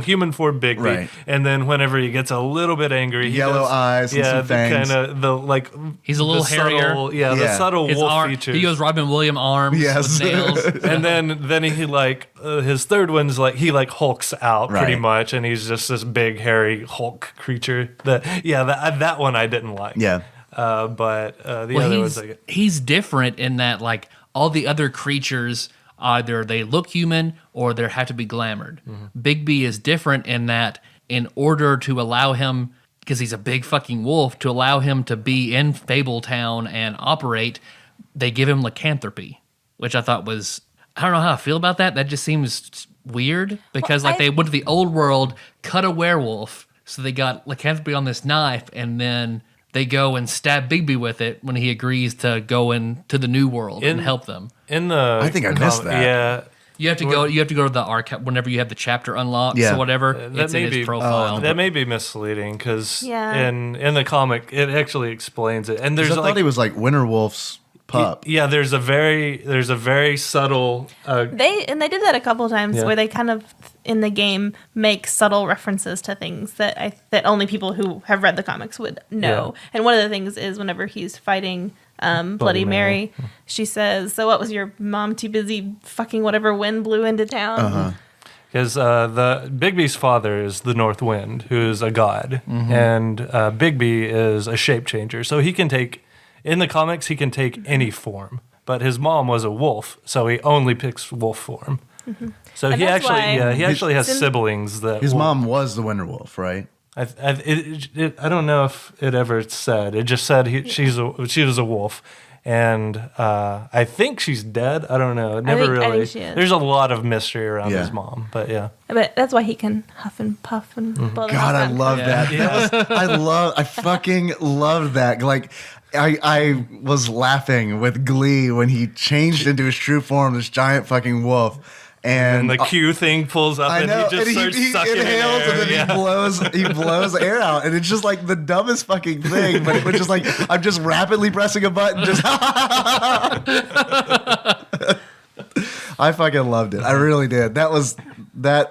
human form Bigby, Right. and then whenever he gets a little bit angry, Yellow eyes and some fangs. kind of the like He's a little the hairier. subtle, the subtle His wolf arm, features. he goes Robin Williams arms Yes. with nails. And then he like his third one's like he like hulks out pretty Right. much, and he's just this big hairy Hulk creature. That one I didn't like. Yeah. But the other ones like he's different in that like all the other creatures either they look human or they have to be glamored. Bigby is different in that in order to allow him, because he's a big fucking wolf, to allow him to be in Fabletown and operate, they give him lycanthropy, which I thought was, I don't know how I feel about that. That just seems weird because they went to the old world, cut a werewolf, so they got lycanthropy on this knife, and then they go and stab Bigby with it when he agrees to go into the new world and help them. I think I missed that. Yeah. You have to go to the archive whenever you have the chapter unlocked Yeah. or whatever. That It's may in be his profile. that may be misleading because Yeah. in the comic it actually explains it. And there's I thought like he was like Winterwolf's pup. yeah, there's a very subtle They did that a couple of times Yeah. where they kind of in the game make subtle references to things that only people who have read the comics would know. Yeah. And one of the things is whenever he's fighting Bloody Mary, she says, "So what, was your mom too busy fucking whatever wind blew into town?" because the Bigby's father is the North Wind, who is a god, and Bigby is a shape changer, so he can take. In the comics, he can take any form, but his mom was a wolf, so he only picks wolf form. So And he that's why- actually has Since- siblings that His mom was the Winterwolf, right? I don't know if it ever said. It just said she was a wolf, and I think she's dead. I don't know. It never I really. think she is. There's a lot of mystery around Yeah. his mom, but yeah. But that's why he can huff and puff and blow the God, I house down. love that. I fucking loved that. Like, I was laughing with glee when he changed into his true form, this giant fucking wolf. And And the Q thing pulls up, I and know, he just and starts he sucking in inhales air. and then he blows air out, and it's just like the dumbest fucking thing. But it was just like I'm just rapidly pressing a button, just I fucking loved it. I really did. The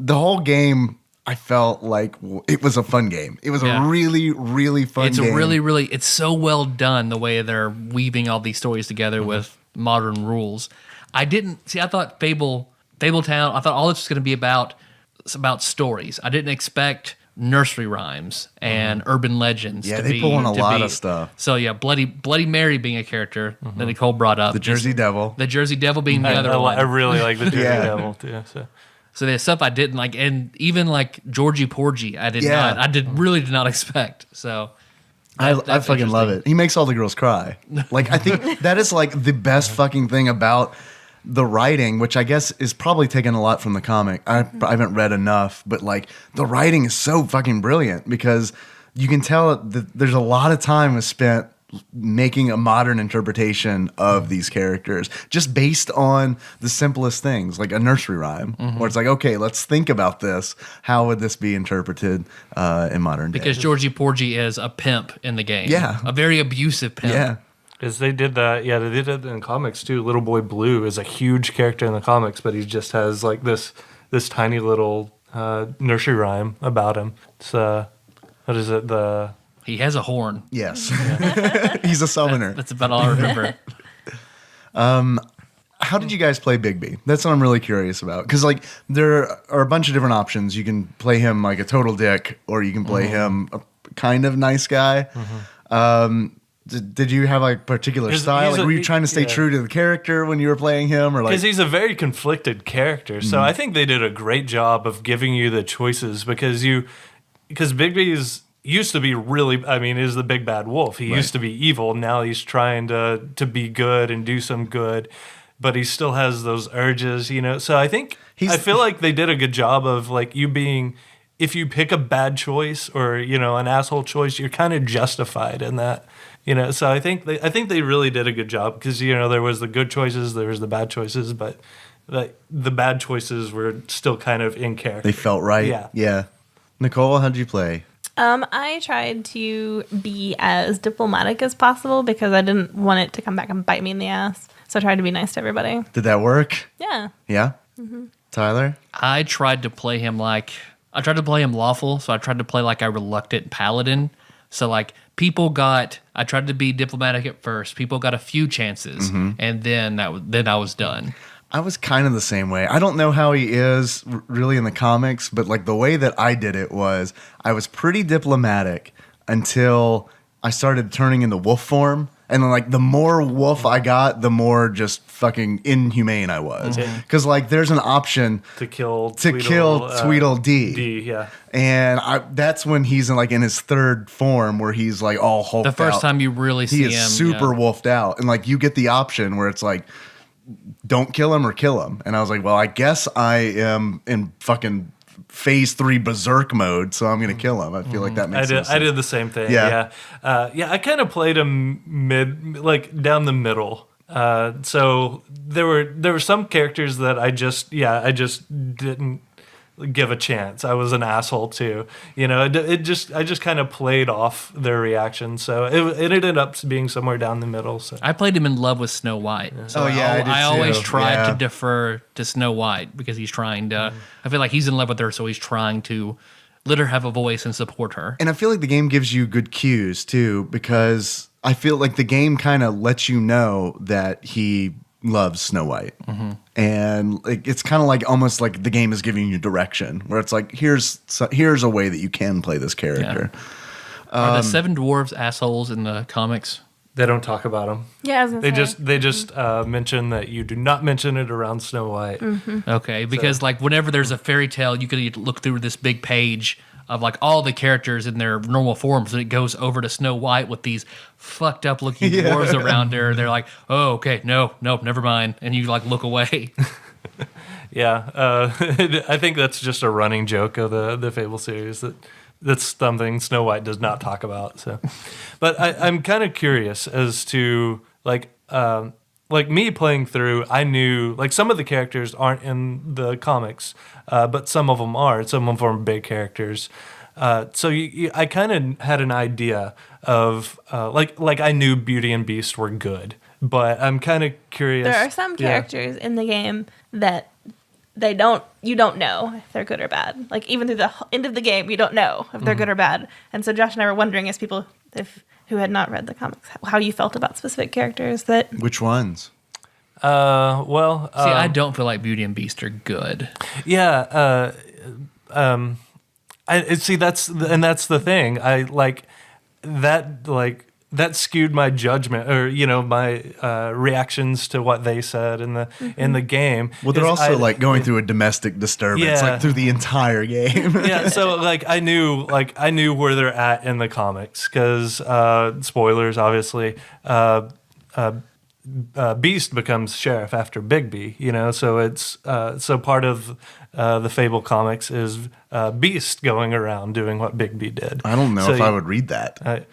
whole game. I felt like it was a fun game. It was a really, really fun It's game. a really, it's so well done the way they're weaving all these stories together with modern rules. I thought Fabletown, I thought all this was going to be about stories. I didn't expect nursery rhymes and urban legends. Yeah, to they be, pull in a to lot be- of stuff. So yeah, Bloody Mary being a character that Nicole brought up. The Jersey Devil. The Jersey Devil being the other one. I really like the Jersey Yeah. Devil too. So there's stuff I didn't like, and even like Georgie Porgy, I did not expect. So I that's fucking love interesting. it. He makes all the girls cry. Like, I think that is like the best fucking thing about the writing, which I guess is probably taken a lot from the comic. I haven't read enough, but like the writing is so fucking brilliant because you can tell that there's a lot of time was spent making a modern interpretation of these characters just based on the simplest things, like a nursery rhyme, where it's like, okay, let's think about this. How would this be interpreted in modern day? because Georgie Porgy is a pimp in the game. Yeah. A very abusive pimp. Yeah. Because they did that, they did it in comics too. Little Boy Blue is a huge character in the comics, but he just has like this tiny little nursery rhyme about him. It's what is it? He has a horn. Yes. He's a summoner. That's about all I remember. How did you guys play Bigby? That's what I'm really curious about. Because like there are a bunch of different options. You can play him like a total dick, or you can play him a kind of nice guy. Did you have like particular style? Like, were you trying to stay true to the character when you were playing him, or like? Because he's a very conflicted character, so I think they did a great job of giving you the choices because Bigby used to be really, I mean, is the big bad wolf. He used to be evil. Now he's trying to be good and do some good, but he still has those urges, you know. So I think I feel like they did a good job of like you being. If you pick a bad choice or an asshole choice, you're kind of justified in that. So I think they really did a good job because there was the good choices, there was the bad choices, but the bad choices were still kind of in character. They felt right. Yeah. Nicole, how did you play? I tried to be as diplomatic as possible because I didn't want it to come back and bite me in the ass. So I tried to be nice to everybody. Did that work? Yeah. Yeah. Tyler? I tried to play him lawful, so I tried to play like a reluctant paladin. So like I tried to be diplomatic at first. People got a few chances, and then I was done. I was kind of the same way. I don't know how he is really in the comics, but like the way that I did it was I was pretty diplomatic until I started turning into wolf form. And then, like, the more wolf I got, the more just fucking inhumane I was. Because, like, there's an option to kill Tweedledee. D, yeah. And that's when he's in his third form, where he's like all hulked out. The first time you really see him, he is super wolfed out, and like you get the option where it's like, don't kill him or kill him. And I was like, well, I guess I am in fucking phase 3 berserk mode, so I'm gonna kill him. I feel like that makes sense. I did the same thing. Yeah. I kind of played him down the middle. So there were some characters that I just didn't give a chance. I was an asshole too. I just kind of played off their reaction. So it ended up being somewhere down the middle. So I played him in love with Snow White. So I always tried to defer to Snow White because he's trying to. I feel like he's in love with her, so he's trying to let her have a voice and support her. And I feel like the game gives you good cues too, because I feel like the game kind of lets you know that he loves Snow White. And it's kind of like almost like the game is giving you direction, where it's like, here's a way that you can play this character. Are the Seven Dwarves assholes in the comics? they don't talk about them. Yeah, I was gonna say. They just mention that you do not mention it around Snow White. Okay, because like whenever there's a fairy tale, you can look through this big page of like all the characters in their normal forms, and it goes over to Snow White with these fucked up looking dwarves around her. They're like, oh, okay, no, never mind, and you like look away. Yeah, I think that's just a running joke of the Fable series that's something Snow White does not talk about. So, but I'm kind of curious as to like me playing through. I knew like some of the characters aren't in the comics, but some of them are. Some of them are big characters. So I kind of had an idea of like I knew Beauty and Beast were good, but I'm kind of curious. There are some characters in the game that you don't know if they're good or bad. Like even through the end of the game, you don't know if they're good or bad. And so Josh and I were wondering, as people who had not read the comics, how you felt about specific characters that. Which ones? See, I don't feel like Beauty and Beast are good. Yeah. I see that's the thing. I like that skewed my judgment or my reactions to what they said in the game. Well, they're also like going through a domestic disturbance like through the entire game. Yeah, so like I knew where they're at in the comics because spoilers obviously. Beast becomes sheriff after Bigby, so it's so part of the Fable comics is Beast going around doing what Bigby did. I don't know if I would read that. I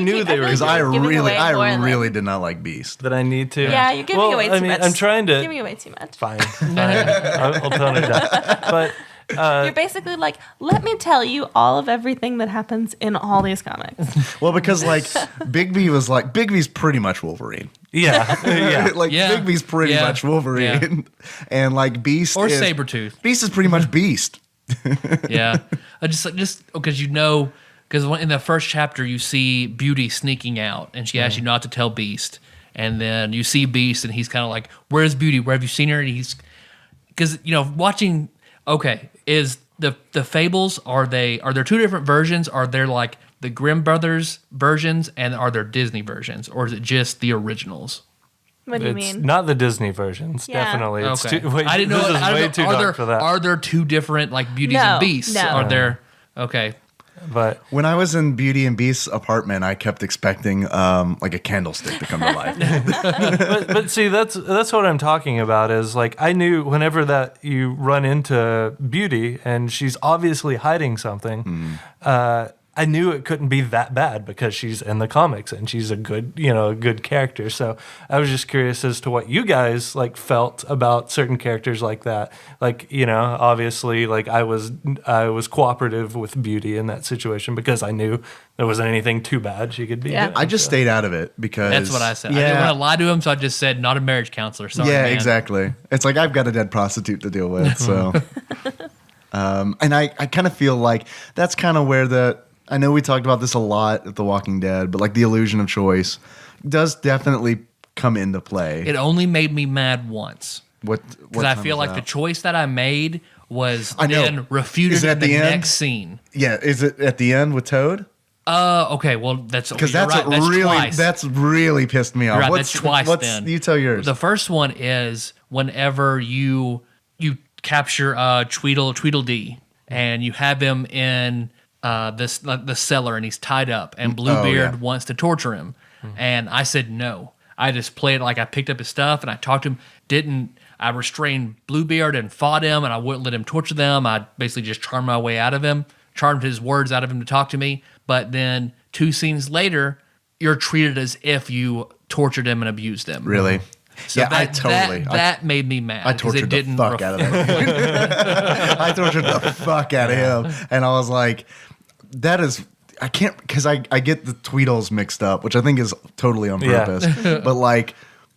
knew they were because I really did not like Beast. That I need to. Yeah, you're giving away too much. I'm trying to. Giving away too much. Fine. I'll tone it down. But You're basically like, let me tell you all of everything that happens in all these comics. Well, because like Bigby's pretty much Wolverine. Yeah. Yeah. Bigby's pretty much Wolverine, and like Beast Or is, Sabretooth. Beast is pretty much Beast. Yeah. Just because because in the first chapter you see Beauty sneaking out and she asks you not to tell Beast. And then you see Beast and he's kind of like, where's Beauty? Where have you seen her? And he's, because, watching, is the Fables, are there two different versions? Are there like the Grimm Brothers versions and are there Disney versions? Or is it just the originals? What do you It's mean? not the Disney versions, Yeah. definitely. It's Okay. I didn't know. This is way too dark for that. Are there two different like Beauties No, and Beasts? no. Are there? Okay. But When I was in Beauty and Beast's apartment, I kept expecting like a candlestick to come to life. but see, that's what I'm talking about. Is like I knew whenever that you run into Beauty and she's obviously hiding something. I knew it couldn't be that bad because she's in the comics and she's a good character. So I was just curious as to what you guys like felt about certain characters like that. Like, obviously like I was cooperative with Beauty in that situation because I knew there wasn't anything too bad she could be doing. I just stayed out of it because That's what I said. I didn't want to lie to him, so I just said not a marriage counselor. Sorry, yeah, man. exactly. It's like I've got a dead prostitute to deal with. So, and I kind of feel like that's kind of where I know we talked about this a lot at The Walking Dead, but like the illusion of choice does definitely come into play. It only made me mad once. Because I feel like the choice that I made was then refuted Is it in at the the end? next scene. Yeah, is it at the end with Toad? Okay, well that's Because you're that's right, what really twice. that's really pissed me off. You're right, that's twice then. You tell yours. The first one is whenever you capture Tweedledee and you have him in the cellar and he's tied up and Bluebeard wants to torture him. And I said no. I just played like I picked up his stuff and I talked to him. I restrained Bluebeard and fought him and I wouldn't let him torture them. I basically just charmed my way out of him, charmed his words out of him to talk to me. But then 2 scenes later, you're treated as if you tortured him and abused him. Really? So yeah, that made me mad. I tortured the fuck out of him. I tortured the fuck out of him. And I was like, I can't, because I get the Tweedles mixed up, which I think is totally on purpose. But like,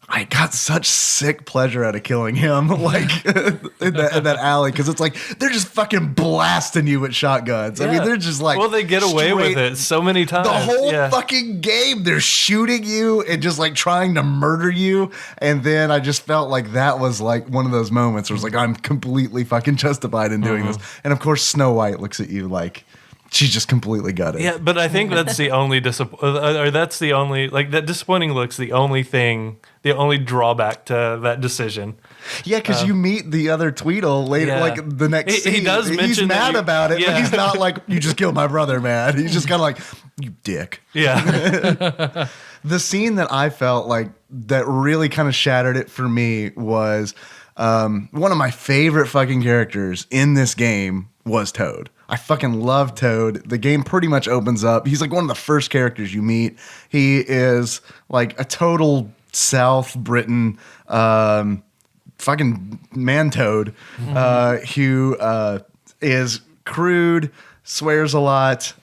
I got such sick pleasure out of killing him, like in that alley, because it's like they're just fucking blasting you with shotguns. I mean, they're just like, well, they get away with it so many times. The whole fucking game, they're shooting you and just like trying to murder you. And then I just felt like that was like one of those moments where it's like I'm completely fucking justified in doing this. And of course, Snow White looks at you like she's just completely gutted. Yeah, but I think that's the only that disappointing look's the only thing, the only drawback to that decision. Yeah, because you meet the other Tweedle later, like the next scene. He does mention he's mad about it, but he's not like, you just killed my brother, man. He's just kind of like, you dick. Yeah. The scene that I felt like that really kind of shattered it for me was one of my favorite fucking characters in this game was Toad. I fucking love Toad. The game pretty much opens up. He's like one of the first characters you meet. He is like a total South Britain fucking man Toad who is crude, swears a lot.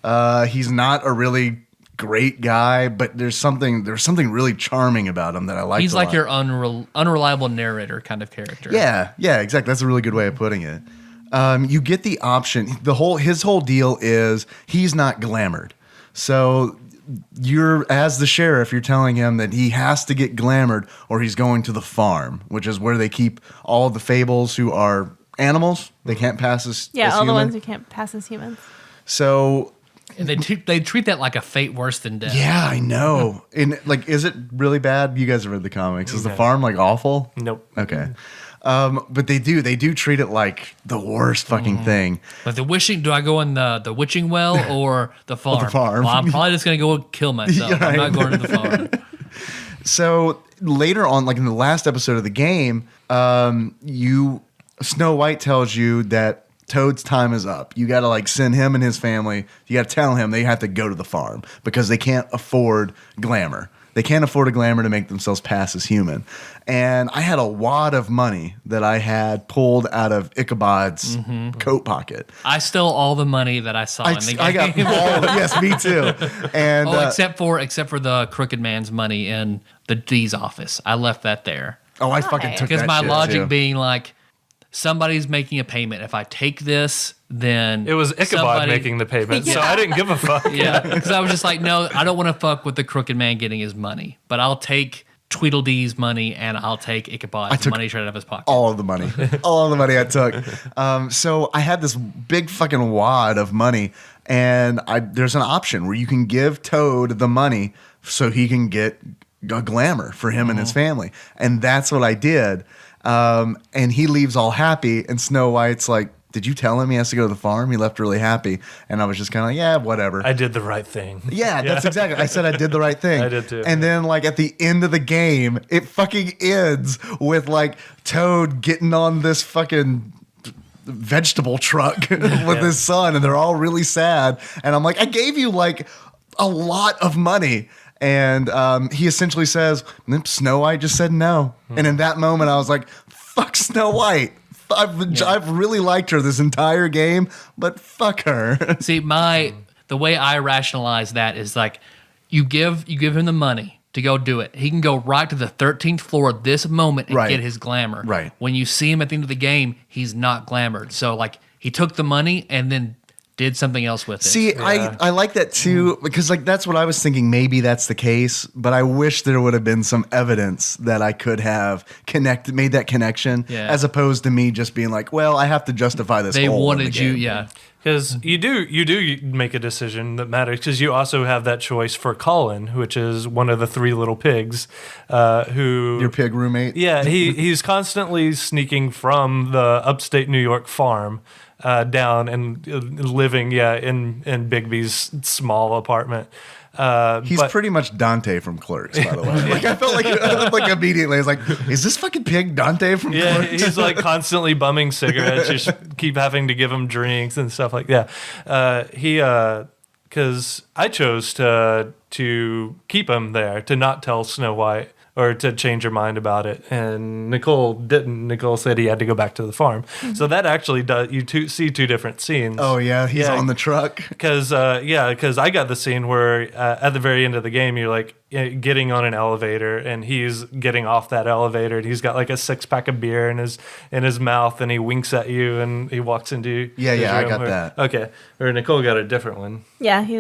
He's not a really great guy, but there's something really charming about him that I like. He's like your unreliable narrator kind of character. Yeah, exactly. That's a really good way of putting it. You get the option. His whole deal is he's not glamored. So you're, as the sheriff, you're telling him that he has to get glamored or he's going to the farm, which is where they keep all of the Fables who are animals. They can't pass as all human. the ones who can't pass as humans. So And they treat that like a fate worse than death. yeah, I know. And like, is it really bad? You guys have read the comics. Is the farm like awful? Nope. Okay. But they do treat it like the worst fucking thing. But do I go in the witching well or the farm? The farm. Well, I'm probably just going to go kill myself. Right. I'm not going to the farm. So later on, like in the last episode of the game, Snow White tells you that Toad's time is up. You got to like send him and his family. You got to tell him they have to go to the farm because they can't afford glamour. They can't afford a glamour to make themselves pass as human. And I had a wad of money that I had pulled out of Ichabod's coat pocket. I stole all the money that I saw in the game. I got all. Yes, me too. And except for the crooked man's money in the D's office. I left that there. I fucking took Because that my shit, logic too. being like, somebody's making a payment. If I take this, then It was Ichabod making the payment, so I didn't give a fuck. Yeah, because I was just like, no, I don't want to fuck with the crooked man getting his money, but I'll take Tweedledee's money and I'll take Ichabod's money straight out of his pocket. All of the money. All of the money I took. So I had this big fucking wad of money, and there's an option where you can give Toad the money so he can get a glamour for him and his family. And that's what I did. And he leaves all happy, and Snow White's like, did you tell him he has to go to the farm? He left really happy. And I was just kind of like, yeah, whatever. I did the right thing. Yeah, that's exactly. I said I did the right thing. I did too. And then, like, at the end of the game, it fucking ends with, like, Toad getting on this fucking vegetable truck with his son, and they're all really sad. And I'm like, I gave you, like, a lot of money. And he essentially says, Snow White just said no. And in that moment, I was like, fuck Snow White. I've really liked her this entire game, but fuck her. See, the way I rationalize that is like, you give him the money to go do it. He can go right to the 13th floor this moment and get his glamour. Right. When you see him at the end of the game, he's not glamored. So like, he took the money and then did something else with it. See, I like that too, because like that's what I was thinking. Maybe that's the case, but I wish there would have been some evidence that I could have made that connection, as opposed to me just being like, well, I have to justify this. They hole wanted in the you, game. yeah. Because you do make a decision that matters, because you also have that choice for Colin, which is one of the three little pigs who... Your pig roommate? Yeah, he's constantly sneaking from the upstate New York farm down and living, in Bigby's small apartment. He's pretty much Dante from Clerks, by the way. Like I felt like immediately I was like, is this fucking pig Dante from Clerks? He's like constantly bumming cigarettes. You just keep having to give him drinks and stuff like that. Because I chose to keep him there, to not tell Snow White or to change her mind about it. And Nicole didn't. Nicole said he had to go back to the farm. Mm-hmm. So that actually does, see two different scenes. Oh, yeah, he's on the truck. Because I got the scene where at the very end of the game, you're like getting on an elevator and he's getting off that elevator and he's got like a 6-pack of beer in his mouth and he winks at you and he walks into his room. I got that. Okay. Or Nicole got a different one. Yeah, he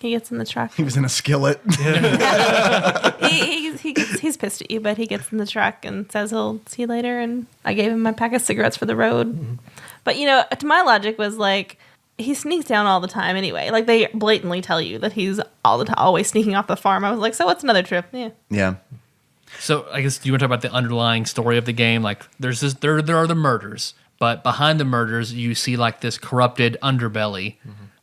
gets in the truck. He was in a skillet. He's pissed at you, but he gets in the truck and says he'll see you later. And I gave him my pack of cigarettes for the road. Mm-hmm. But to my logic was like, he sneaks down all the time anyway. Like they blatantly tell you that he's always sneaking off the farm. I was like, so what's another trip? Yeah. So I guess, do you want to talk about the underlying story of the game? Like there are the murders, but behind the murders, you see like this corrupted underbelly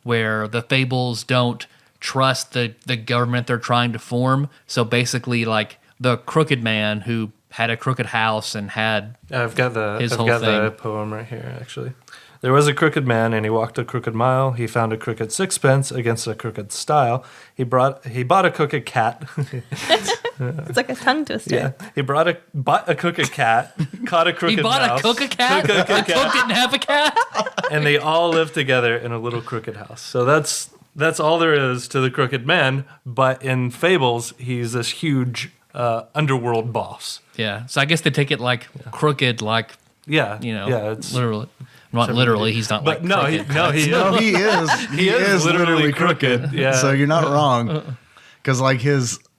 where the Fables don't trust the government they're trying to form. So basically, like the crooked man who had a crooked house and had I've got his whole thing. the poem right here, actually. There was a crooked man, and he walked a crooked mile. He found a crooked sixpence against a crooked style. He bought a crooked cat. It's like a tongue twister. Yeah, he bought a crooked cat, caught a crooked mouse. He bought a crooked cat? The cook didn't have a cat? And they all lived together in a little crooked house. So that's all there is to the crooked man. But in Fables, he's this huge underworld boss. Yeah. So I guess they take it like crooked, like it's literally. Not literally, he's not but like crooked. He is. He is literally crooked. Yeah. So you're not wrong. Because like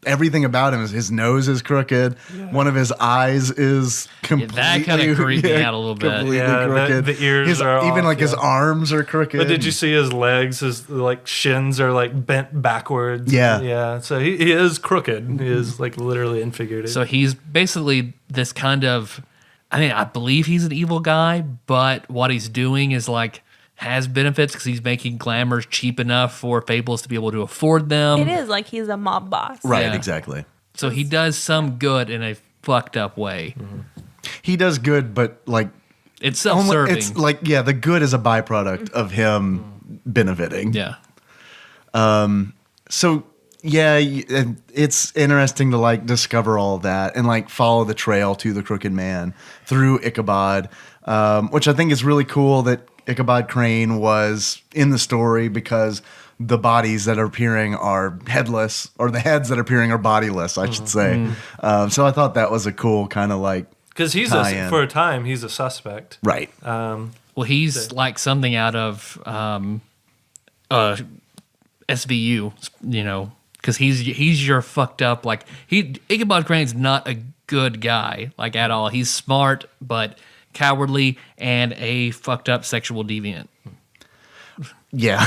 everything about him is his nose is crooked. Yeah. One of his eyes is completely that kind of creeped me out a little bit. Completely crooked. The ears are even off, like his arms are crooked. But did you see his legs? His like shins are like bent backwards. Yeah. Yeah. So he is crooked. He is like literally and figurative. So he's basically this kind of, I believe he's an evil guy, but what he's doing is like has benefits because he's making glamours cheap enough for Fables to be able to afford them. It is like he's a mob boss. Right, Yeah. exactly. So he does some good in a fucked up way. Mm-hmm. He does good, but like It's self-serving. it's like the good is a byproduct of him benefiting. Yeah. So Yeah, and it's interesting to like discover all of that and like follow the trail to the Crooked Man through Ichabod, which I think is really cool that Ichabod Crane was in the story because the bodies that are appearing are headless, or the heads that are appearing are bodiless, I should say. So I thought that was a cool kind of like Because for a time, he's a suspect. right. Well, he's like something out of SVU, you know, because he's your fucked up, like, Ichabod Crane's not a good guy, like, at all. He's smart, but cowardly and a fucked up sexual deviant. Yeah.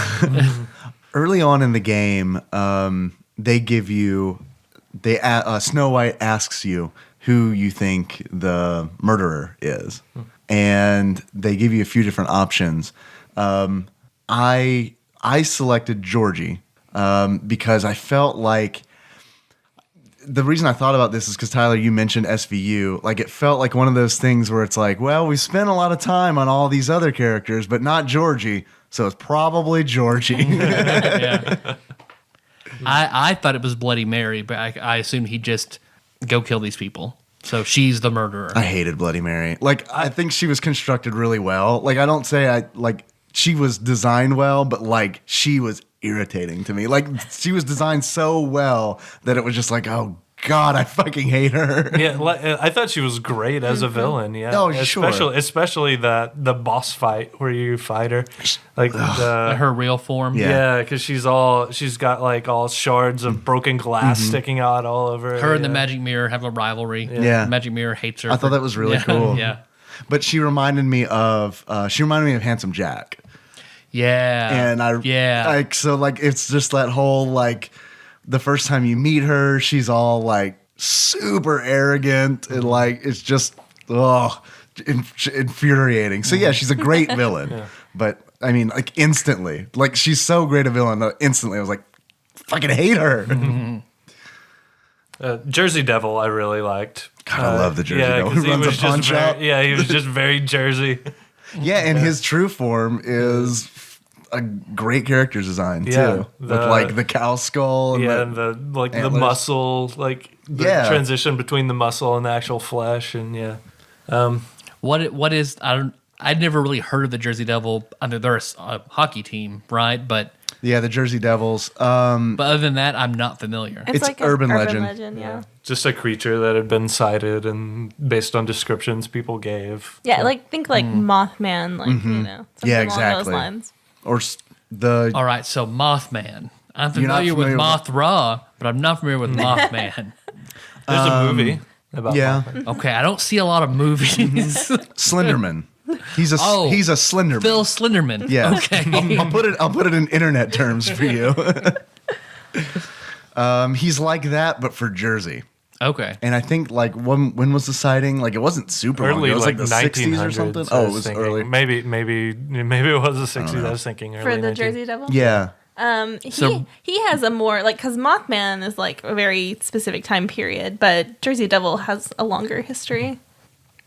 Early on in the game, they give you, Snow White asks you who you think the murderer is, and they give you a few different options. I selected Georgie because I felt like the reason I thought about this is because Tyler, you mentioned SVU. Like, it felt like one of those things where it's like, well, we spent a lot of time on all these other characters, but not Georgie. So it's probably Georgie. Yeah. I thought it was Bloody Mary, but I assumed he'd just go kill these people. So she's the murderer. I hated Bloody Mary. Like, I think she was constructed really well. Like, I don't say she was designed well, but like she was irritating to me. Like, she was designed so well that it was just like, oh God, I fucking hate her. Yeah, I thought she was great as a villain. Yeah, Oh, sure. Especially the boss fight where you fight her, like her real form. Yeah. because she's got like all shards of broken glass sticking out all over Her and the Magic Mirror have a rivalry. Yeah. The Magic Mirror hates her. I thought that was really cool. Yeah. But she reminded me of Handsome Jack. Yeah. And so it's just that whole like the first time you meet her, she's all like super arrogant and like it's just infuriating. So yeah, she's a great villain. Yeah. But I mean, like instantly, like she's so great a villain that instantly I was like, fucking hate her. Jersey Devil, I really liked. God, I love the Jersey Devil. because Who runs a pawn shop? He was just very Jersey. Yeah, and his true form is a great character design too, with like the cow skull. And the antlers. muscle, like the transition between the muscle and the actual flesh, and What is I'd never really heard of the Jersey Devil. I mean, they're a hockey team, right? But yeah, the Jersey Devils. but other than that, I'm not familiar. It's like urban an legend. Yeah. just a creature that had been sighted and based on descriptions people gave. Yeah, like think like Mothman, like you know, something Yeah, along exactly. those lines. Or the All right, so Mothman. I'm You're not familiar with familiar with- Mothra, but I'm not familiar with Mothman. There's a movie about Mothman. Okay, I don't see a lot of movies. Slenderman. He's a Slenderman. Phil Slenderman. Yeah. Okay. I'll put it in internet terms for you. He's like that, but for Jersey. Okay. And I think like when was the sighting? Like it wasn't super long. Early, It was like the 1900s 60s or something. I Oh, it was was thinking. early. Maybe it was the 60s. I was thinking early. For the 1900s. Jersey Devil? Yeah. He has a more like because Mothman is like a very specific time period, but Jersey Devil has a longer history.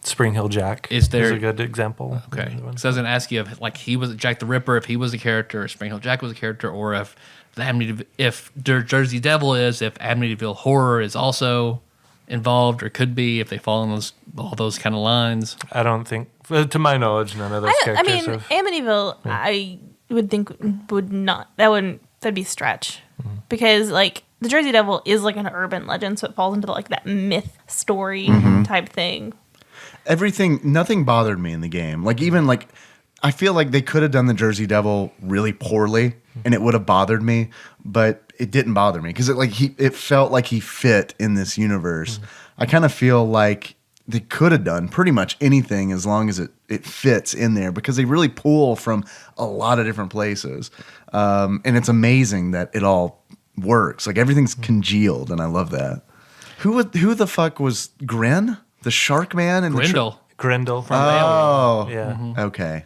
Spring Hill Jack Is there- a good example. Okay. So I was going to ask you if like he was Jack the Ripper, if he was a character, if Spring Hill Jack was a character, or if Jersey Devil is, if Amityville Horror is also involved or could be, if they fall in all those kind of lines. I don't think, to my knowledge, none of those I characters mean, have. Amityville, I would think would not. That'd be a stretch because like the Jersey Devil is like an urban legend, so it falls into like that myth story type thing. Nothing bothered me in the game. Like even like I feel like they could have done the Jersey Devil really poorly and it would have bothered me, but it didn't bother me because it felt like he fit in this universe. I kind of feel like they could have done pretty much anything as long as it fits in there because they really pull from a lot of different places. And it's amazing that it all works. Like everything's congealed and I love that. Who the fuck was Grin? The Shark Man and Grindel. Grindel from Oh, yeah. Okay.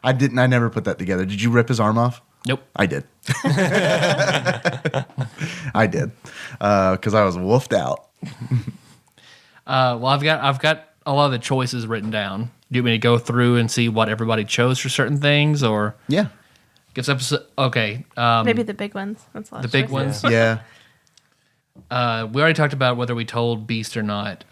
I never put that together. Did you rip his arm off? Nope. I did. I did. Because I was woofed out. Well, I've got a lot of the choices written down. Do you want me to go through and see what everybody chose for certain things, or? Yeah. Guess episode. Okay. Maybe the big ones. That's a lot the of big choices. ones. Yeah. We already talked about whether we told Beast or not.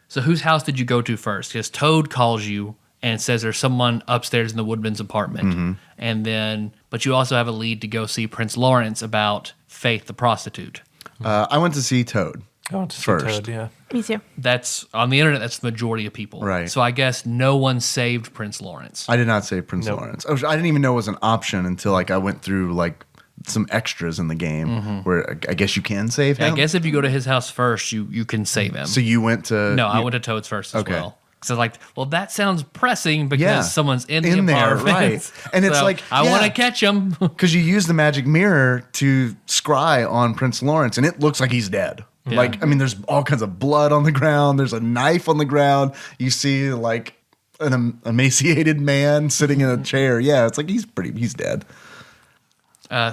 So whose house did you go to first? Because Toad calls you and says there's someone upstairs in the Woodman's apartment. And then, but you also have a lead to go see Prince Lawrence about Faith the prostitute. I went to see Toad. I want to see First. Toad, yeah. Me too. That's on the internet. That's the majority of people. Right. So I guess no one saved Prince Lawrence. I did not say Prince Nope. Lawrence. I didn't even know it was an option until like I went through like some extras in the game where I guess you can save him. I guess if you go to his house first, you can save him. So you went to No, I went to Toad's first as Okay. well. So like, well, that sounds pressing because Yeah. someone's in In the there, apartment. right. And it's So like, I yeah. want to catch him. because you use the magic mirror to scry on Prince Lawrence, and it looks like he's dead. Yeah. Like, I mean, there's all kinds of blood on the ground. There's a knife on the ground. You see like an emaciated man sitting in a chair. Yeah, it's like he's dead.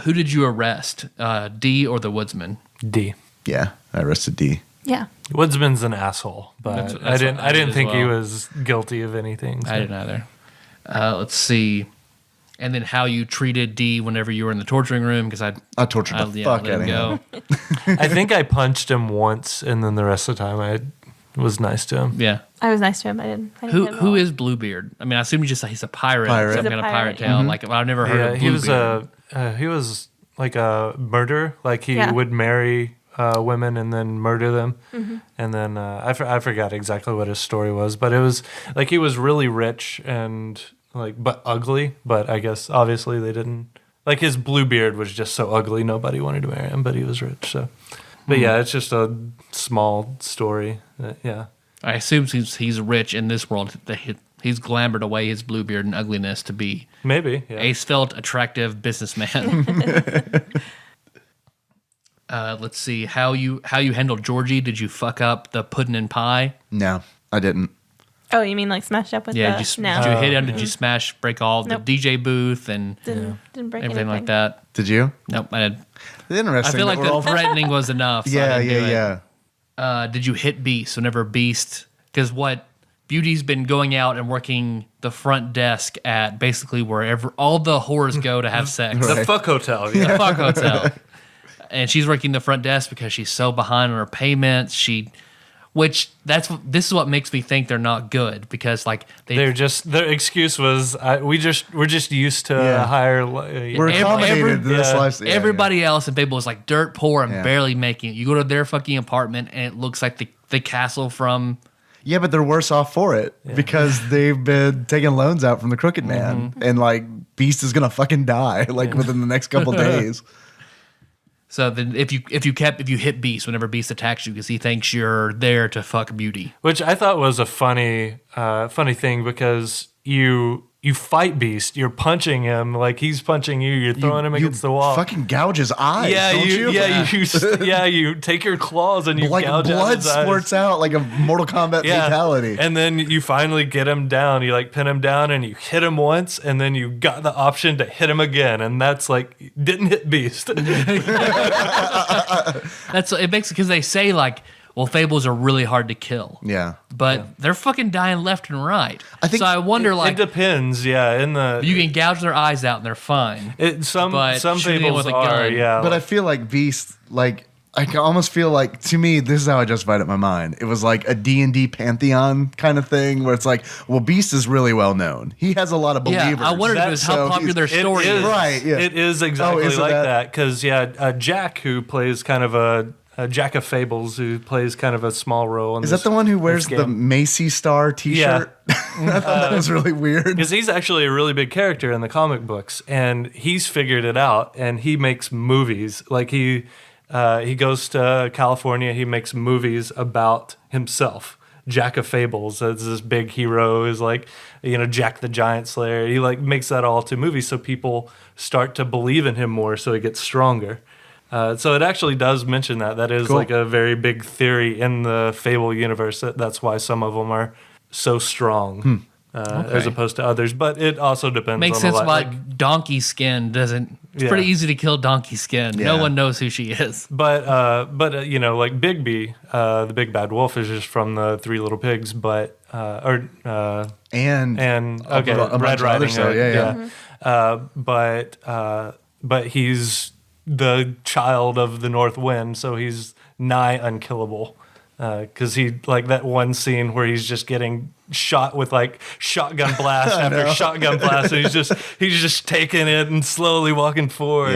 Who did you arrest, D or the woodsman? D. Yeah, I arrested D. Yeah. Woodsman's an asshole, but That's I didn't. what I I didn't did as think he well. was guilty of anything. so. I didn't either. Let's see. And then how you treated D whenever you were in the torturing room, because I tortured the fuck let out him of him. I think I punched him once, and then the rest of the time I was nice to him. Yeah. I was nice to him. I didn't hit him at Who all. is Bluebeard? I mean, I assume you just he's a pirate. Pirate. Some He's a kind of pirate, pirate tale. Like I've never heard Yeah, of he was Bluebeard. he was like a murderer. Like he Yeah. would marry women and then murder them. And then I forgot exactly what his story was, but it was like he was really rich and like but ugly. But I guess obviously they didn't like his blue beard was just so ugly nobody wanted to marry him, but he was rich. So, but yeah, it's just a small story. Yeah. I assume since he's rich in this world, that he's glamored away his blue beard and ugliness to be Maybe. Yeah. a svelte, attractive businessman. Let's see how you handled Georgie. Did you fuck up the pudding and pie? No, I didn't. Oh, you mean like smashed up with Yeah, the... did you, no. did you hit him? Did you break all Nope. the DJ booth and Didn't break everything anything. like that? Did you? Nope, I did. Interesting. I feel like that we're the all- threatening was enough. So I Yeah, didn't do it. yeah. Did you hit Beast whenever Beast? Because what Beauty's been going out and working the front desk at basically wherever all the whores go to have sex. The fuck hotel. Yeah. The fuck hotel. And she's working the front desk because she's so behind on her payments. This is what makes me think they're not good because like Their excuse was we're just used to Yeah. higher. We're accommodated to this yeah. lifestyle. Yeah, everybody else in Fables is like dirt poor and Yeah. barely making it. You go to their fucking apartment and it looks like the castle from Yeah, but they're worse off for it because they've been taking loans out from the Crooked Man, and like Beast is gonna fucking die like within the next couple days. So then, if you hit Beast whenever Beast attacks you because he thinks you're there to fuck Beauty. Which I thought was a funny thing because you fight Beast, you're punching him like he's punching you, you're throwing him against the wall. Fucking gouge his eyes. don't you? You take your claws and you Like gouge out blood his eyes. squirts out like a Mortal Kombat fatality. And then you finally get him down. You like pin him down and you hit him once, and then you got the option to hit him again, and that's like didn't hit Beast. That's it makes because they say like, well, Fables are really hard to kill. Yeah. But they're fucking dying left and right. I think so. I wonder It like depends, yeah. In the you can gouge their eyes out and they're fine. some but shooting Fables with a are, gun. yeah. But I feel like Beast, like I can almost feel like to me, this is how I justified it in my mind. It was like a D&D pantheon kind of thing where it's like, well, Beast is really well known. He has a lot of Yeah, believers. I wondered if it was how So popular their he's- story It is. Right, yeah. It is exactly is it like that? that because Jack, who plays kind of a Jack of Fables, who plays kind of a small role. In Is that the one who wears the game. Macy Star T-shirt? I thought that was really weird. Because he's actually a really big character in the comic books, and he's figured it out, and he makes movies. Like he goes to California, he makes movies about himself. Jack of Fables as this big hero is like, Jack the Giant Slayer. He like makes that all to movies, so people start to believe in him more, so he gets stronger. So it actually does mention that. That is Cool. like a very big theory in the Fable universe. That's why some of them are so strong as opposed to others. But it also depends Makes on sense the why donkey skin doesn't It's pretty easy to kill Donkey Skin. No Yeah. one knows who she is. But you know, like Bigby, the big bad wolf is just from the Three Little Pigs, but And okay, a bunch of Red other Riding stuff, Hood, yeah. but he's the child of the North Wind, so he's nigh unkillable. Because he, like that one scene where he's just getting shot with like shotgun blast after shotgun blast, and he's just taking it and slowly walking forward.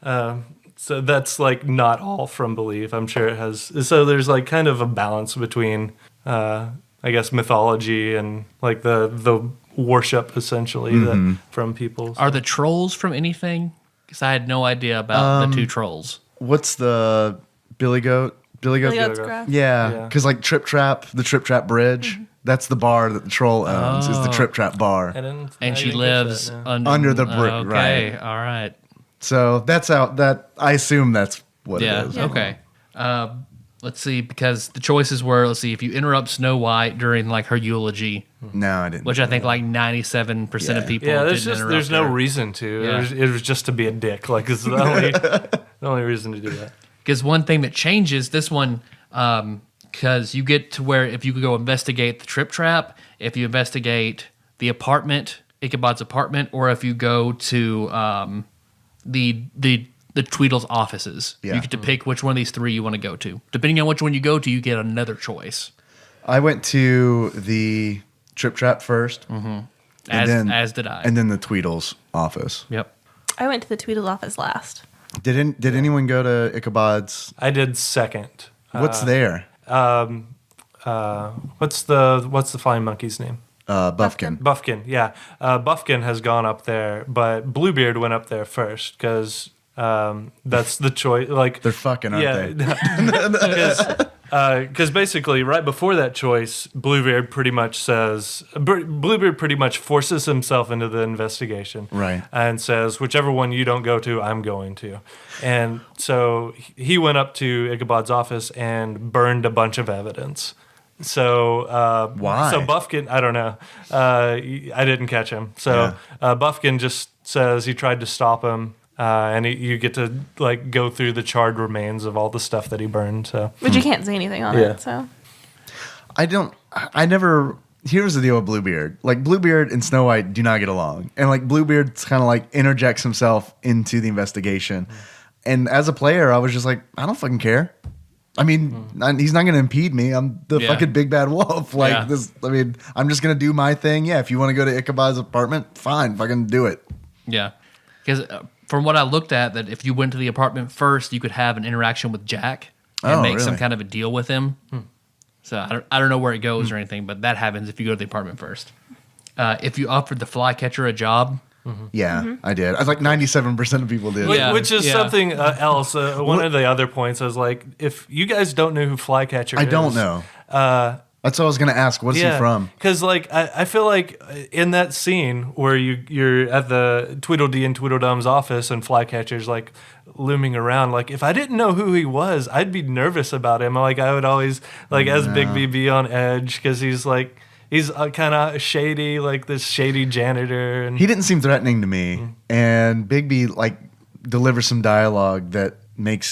Yeah. So that's like not all from Belief. I'm sure it has. So there's like kind of a balance between, I guess, mythology and like the worship essentially that from people. Are the trolls from anything? Because I had no idea about the two trolls. what's the Billy Goat? Billy Goat? Billy Goat's Graph. Yeah, Yeah. because like the Trip Trap Bridge, that's the bar that the troll owns, is the Trip Trap bar. And she lives Under the brick, okay, right. all right. So that's I assume that's what Yeah, it is. okay. Let's see, because the choices were, let's see, if you interrupt Snow White during like her eulogy, No, I didn't. which I think like 97% of people Yeah, didn't interrupt there's no her. reason to. Yeah. It was just to be a dick. Like it's the only reason to do that. Because one thing that changes this one, because you get to where if you could go investigate the Trip Trap, if you investigate the apartment, Ichabod's apartment, or if you go to the Tweedle's offices, Yeah. you get to pick which one of these three you want to go to. Depending on which one you go to, you get another choice. I went to the Trip Trap first, As did I. and then the Tweedle's office. Yep. I went to the Tweedle's office last. Did anyone go to Ichabod's? I did second. What's there? What's the flying monkey's name? Buffkin. Buffkin. Yeah, Buffkin has gone up there, but Bluebeard went up there first because that's the choice. Like They're fucking, aren't they? Because basically, right before that choice, Bluebeard pretty much forces himself into the investigation, Right. and says, "Whichever one you don't go to, I'm going to." And so he went up to Ichabod's office and burned a bunch of evidence. So Why? So Buffkin, I don't know. I didn't catch him. So Buffkin just says he tried to stop him. And you get to like go through the charred remains of all the stuff that he burned. So But you can't say anything on Yeah. it, so. I never. Here's the deal with Bluebeard. Like Bluebeard and Snow White do not get along, and like Bluebeard's kind of like interjects himself into the investigation. And as a player, I was just like, I don't fucking care. I mean, he's not going to impede me. I'm the Yeah. fucking big bad wolf. Like Yeah. this. I mean, I'm just going to do my thing. Yeah, if you want to go to Ichabod's apartment, fine, fucking do it. Yeah. Because from what I looked at, that if you went to the apartment first, you could have an interaction with Jack and Oh, make some really? kind of a deal with him. So I don't know where it goes or anything, but that happens if you go to the apartment first. If you offered the flycatcher a job, Yeah, I did. I was like 97% of people did. Yeah. which is yeah. something else. One of the other points is like, if you guys don't know who Flycatcher is, I don't know. That's what I was going to ask. What's he from? Because like I feel like in that scene where you're at the Tweedledee and Tweedledum's office and Flycatcher's like looming around, like if I didn't know who he was, I'd be nervous about him. Like I would always like as Bigby be on edge because he's kind of shady, like this shady janitor. And He didn't seem threatening to me. And Bigby like delivers some dialogue that made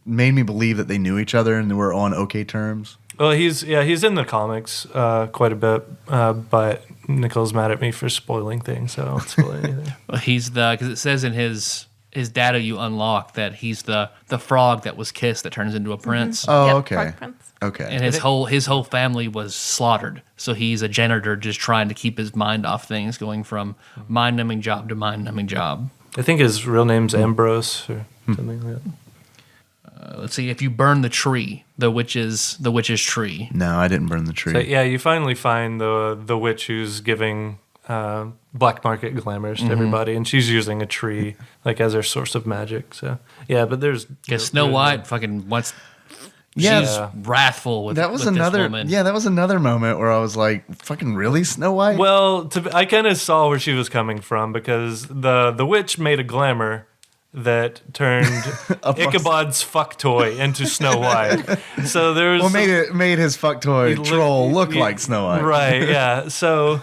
me believe that they knew each other and they were on okay terms. well, he's in the comics quite a bit, but Nicole's mad at me for spoiling things, so I won't spoil anything. he's because it says in his data you unlock that he's the frog that was kissed that turns into a prince. Oh, Yep, okay. Frog Prince. Okay. And his whole family was slaughtered. So he's a janitor just trying to keep his mind off things, going from mind-numbing job to mind-numbing job. I think his real name's Ambrose or something like that. Let's see, if you burn the tree, the witch's tree. No, I didn't burn the tree. So yeah, you finally find the witch who's giving black market glamours to everybody, and she's using a tree like as her source of magic. So yeah, but there's Because Snow White fucking wants. Yeah. She's wrathful with That was with another. This woman. Yeah, that was another moment where I was like, "Fucking really, Snow White?" Well, I kind of saw where she was coming from because the witch made a glamour that turned Ichabod's fuck toy into Snow White. So there's made his fuck toy troll look like Snow White. right? Yeah. So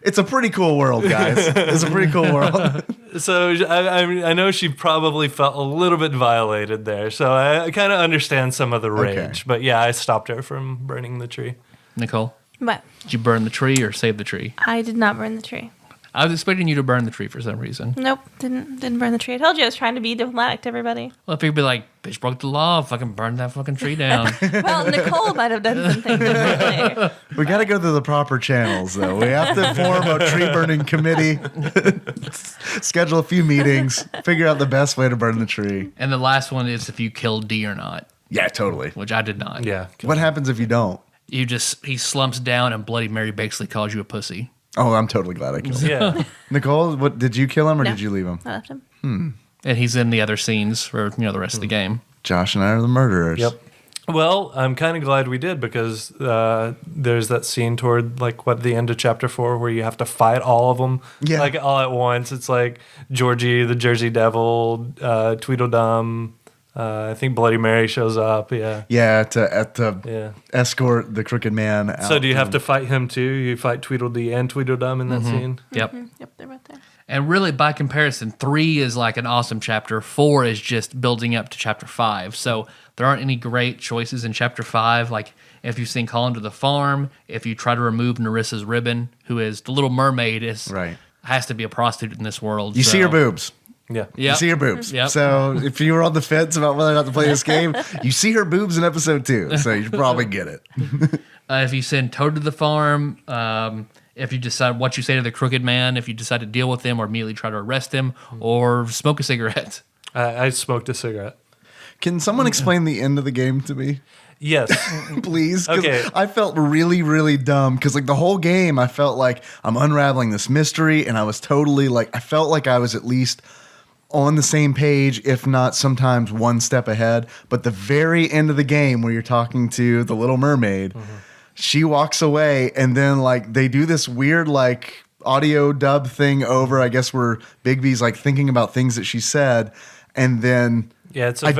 It's a pretty cool world, guys. It's a pretty cool world. So I know she probably felt a little bit violated there. So I kind of understand some of the rage. Okay. But yeah, I stopped her from burning the tree. Nicole, But did you burn the tree or save the tree? I did not burn the tree. I was expecting you to burn the tree for some reason. Nope, didn't burn the tree. I told you I was trying to be diplomatic to everybody. Well, if you'd be like, bitch broke the law, fucking burn that fucking tree down. Well, Nicole might have done something differently. We got to go through the proper channels, though. We have to form a tree burning committee, schedule a few meetings, figure out the best way to burn the tree. And the last one is if you killed D or not, Yeah, totally. which I did not. Yeah. What happens if you don't? He slumps down and Bloody Mary basically calls you a pussy. Oh, I'm totally glad I killed him. Yeah. Nicole, what did you kill him or No. did you leave him? I left him. And he's in the other scenes for the rest of the game. Josh and I are the murderers. Yep. Well, I'm kind of glad we did because there's that scene toward the end of chapter 4 where you have to fight all of them all at once. It's like Georgie, the Jersey Devil, Tweedledum. I think Bloody Mary shows up. Yeah. Yeah, to Yeah. escort the crooked man out. So do you have to fight him too? You fight Tweedledee and Tweedledum in that scene? Yep. Yep, they're both there. And really, by comparison, 3 is like an awesome chapter. 4 is just building up to chapter 5. So there aren't any great choices in chapter 5. Like if you've seen Call Him to the Farm, if you try to remove Nerissa's ribbon, who is the Little Mermaid, has to be a prostitute in this world. You see her boobs. Yeah. You see her boobs. Yep. So if you were on the fence about whether or not to play this game, you see her boobs in episode 2. So you should probably get it. If you send Toad to the farm, if you decide what you say to the crooked man, if you decide to deal with him or immediately try to arrest him or smoke a cigarette. I smoked a cigarette. Can someone explain the end of the game to me? Yes. Please? 'Cause Okay. I felt really, really dumb because the whole game I felt like I'm unraveling this mystery and I was totally I felt like I was at least on the same page, if not sometimes one step ahead. But the very end of the game where you're talking to the Little Mermaid, she walks away and then they do this weird audio dub thing over, I guess, where Bigby's thinking about things that she said. And then Yeah, it's I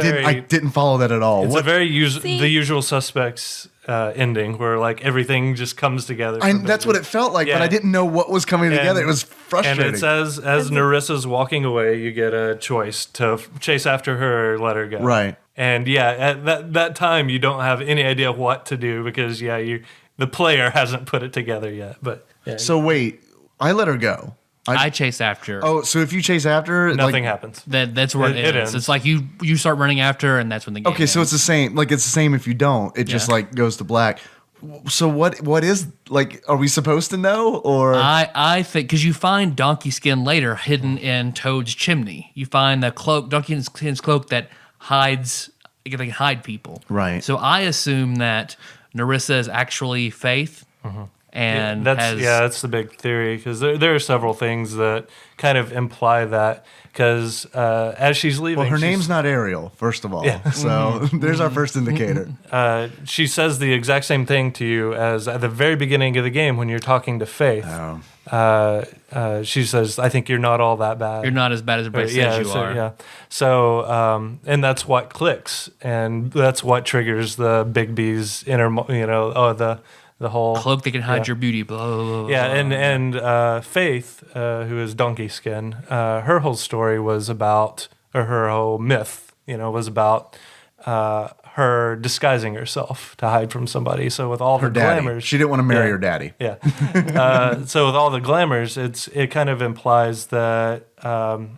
didn't follow that at all. It's What- a very the Usual Suspects ending where everything just comes together. that's what it felt like, but Yeah. I didn't know what was coming together. It was frustrating. And it says, as Nerissa's walking away, you get a choice to chase after her or let her go. Right. And at that time, you don't have any idea what to do because the player hasn't put it together yet. But So wait, I let her go. I chase after her. Oh, so if you chase after her, nothing happens. That's where it It ends. ends. It's like you start running after her, and that's when the game Okay, so ends. it's the same. It's the same if you don't. It just goes to black. So what is are we supposed to know or I think because you find donkey skin later hidden in Toad's chimney. You find the cloak, donkey skin's cloak that hides. They can hide people. Right. So I assume that Nerissa is actually Faith, and That's the big theory because there are several things that kind of imply that because as she's leaving, well, her she's- name's not Ariel, first of all. Yeah. So there's our first indicator. she says the exact same thing to you as at the very beginning of the game when you're talking to Faith. She says, "I think you're not all that bad. you're not as bad as everybody says you are." Yeah. So, and that's what clicks, and that's what triggers the Big B's inner. The whole Cloak that can hide your beauty. Blah, blah, blah, Yeah, blah. and Faith, who is Donkey Skin, her whole story was about, or her whole myth, was about her disguising herself to hide from somebody. So with all Her the daddy. glamours, She didn't want to marry Yeah. her daddy. yeah. So with all the glamours, it kind of implies that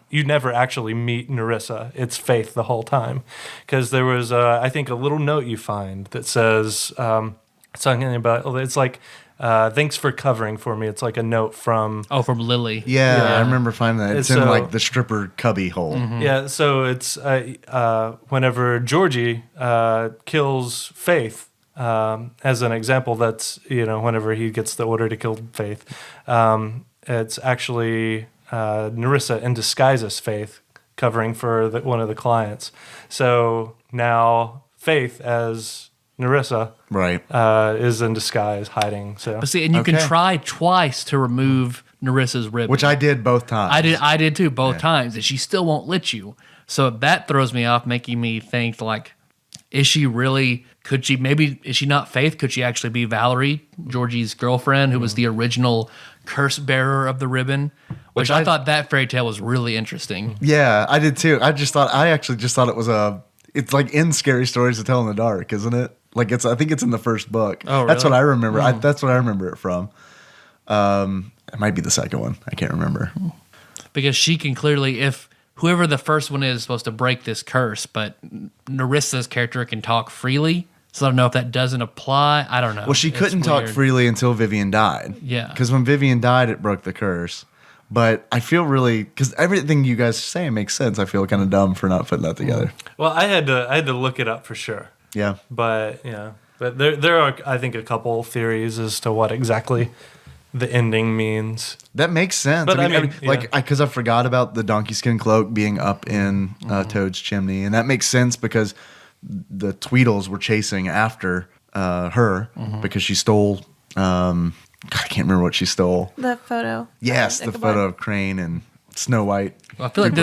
you never actually meet Nerissa. It's Faith the whole time, because there was, I think, a little note you find that says something about. It's like, thanks for covering for me. It's like a note from. Oh, from Lily. Yeah, Yeah. I remember finding that. It's So- in the stripper cubby hole. Yeah, so it's whenever Georgie kills Faith, as an example, that's, whenever he gets the order to kill Faith, it's actually Nerissa in disguise as Faith, covering for one of the clients. So now Faith as Nerissa Right. is in disguise, hiding. So But see, and you can Okay. try twice to remove Nerissa's ribbon. Which I did both times. I did too, both times, and she still won't let you. So that throws me off, making me think is she really, is she not Faith? Could she actually be Valerie, Georgie's girlfriend, who was the original curse bearer of the ribbon? Which I thought that fairy tale was really interesting. Yeah, I did too. I actually just thought it was it's like in Scary Stories to Tell in the Dark, isn't it? Like I think it's in the first book. Oh, really? That's what I remember. That's what I remember it from. It might be the second one. I can't remember. Because she can clearly, if whoever the first one is supposed to break this curse, but Nerissa's character can talk freely. So I don't know if that doesn't apply. I don't know. Well, she couldn't talk freely until Vivian died. Yeah. Because when Vivian died, it broke the curse. But I feel really, because everything you guys are saying makes sense. I feel kind of dumb for not putting that together. Well, I had to look it up for sure. Yeah. But there are, I think, a couple theories as to what exactly the ending means. That makes sense. But because I forgot about the donkey skin cloak being up in Toad's chimney, and that makes sense because the Tweedles were chasing after her because she stole. I can't remember what she stole. The photo. Yes, the photo of Crane and Snow White. Well, I feel like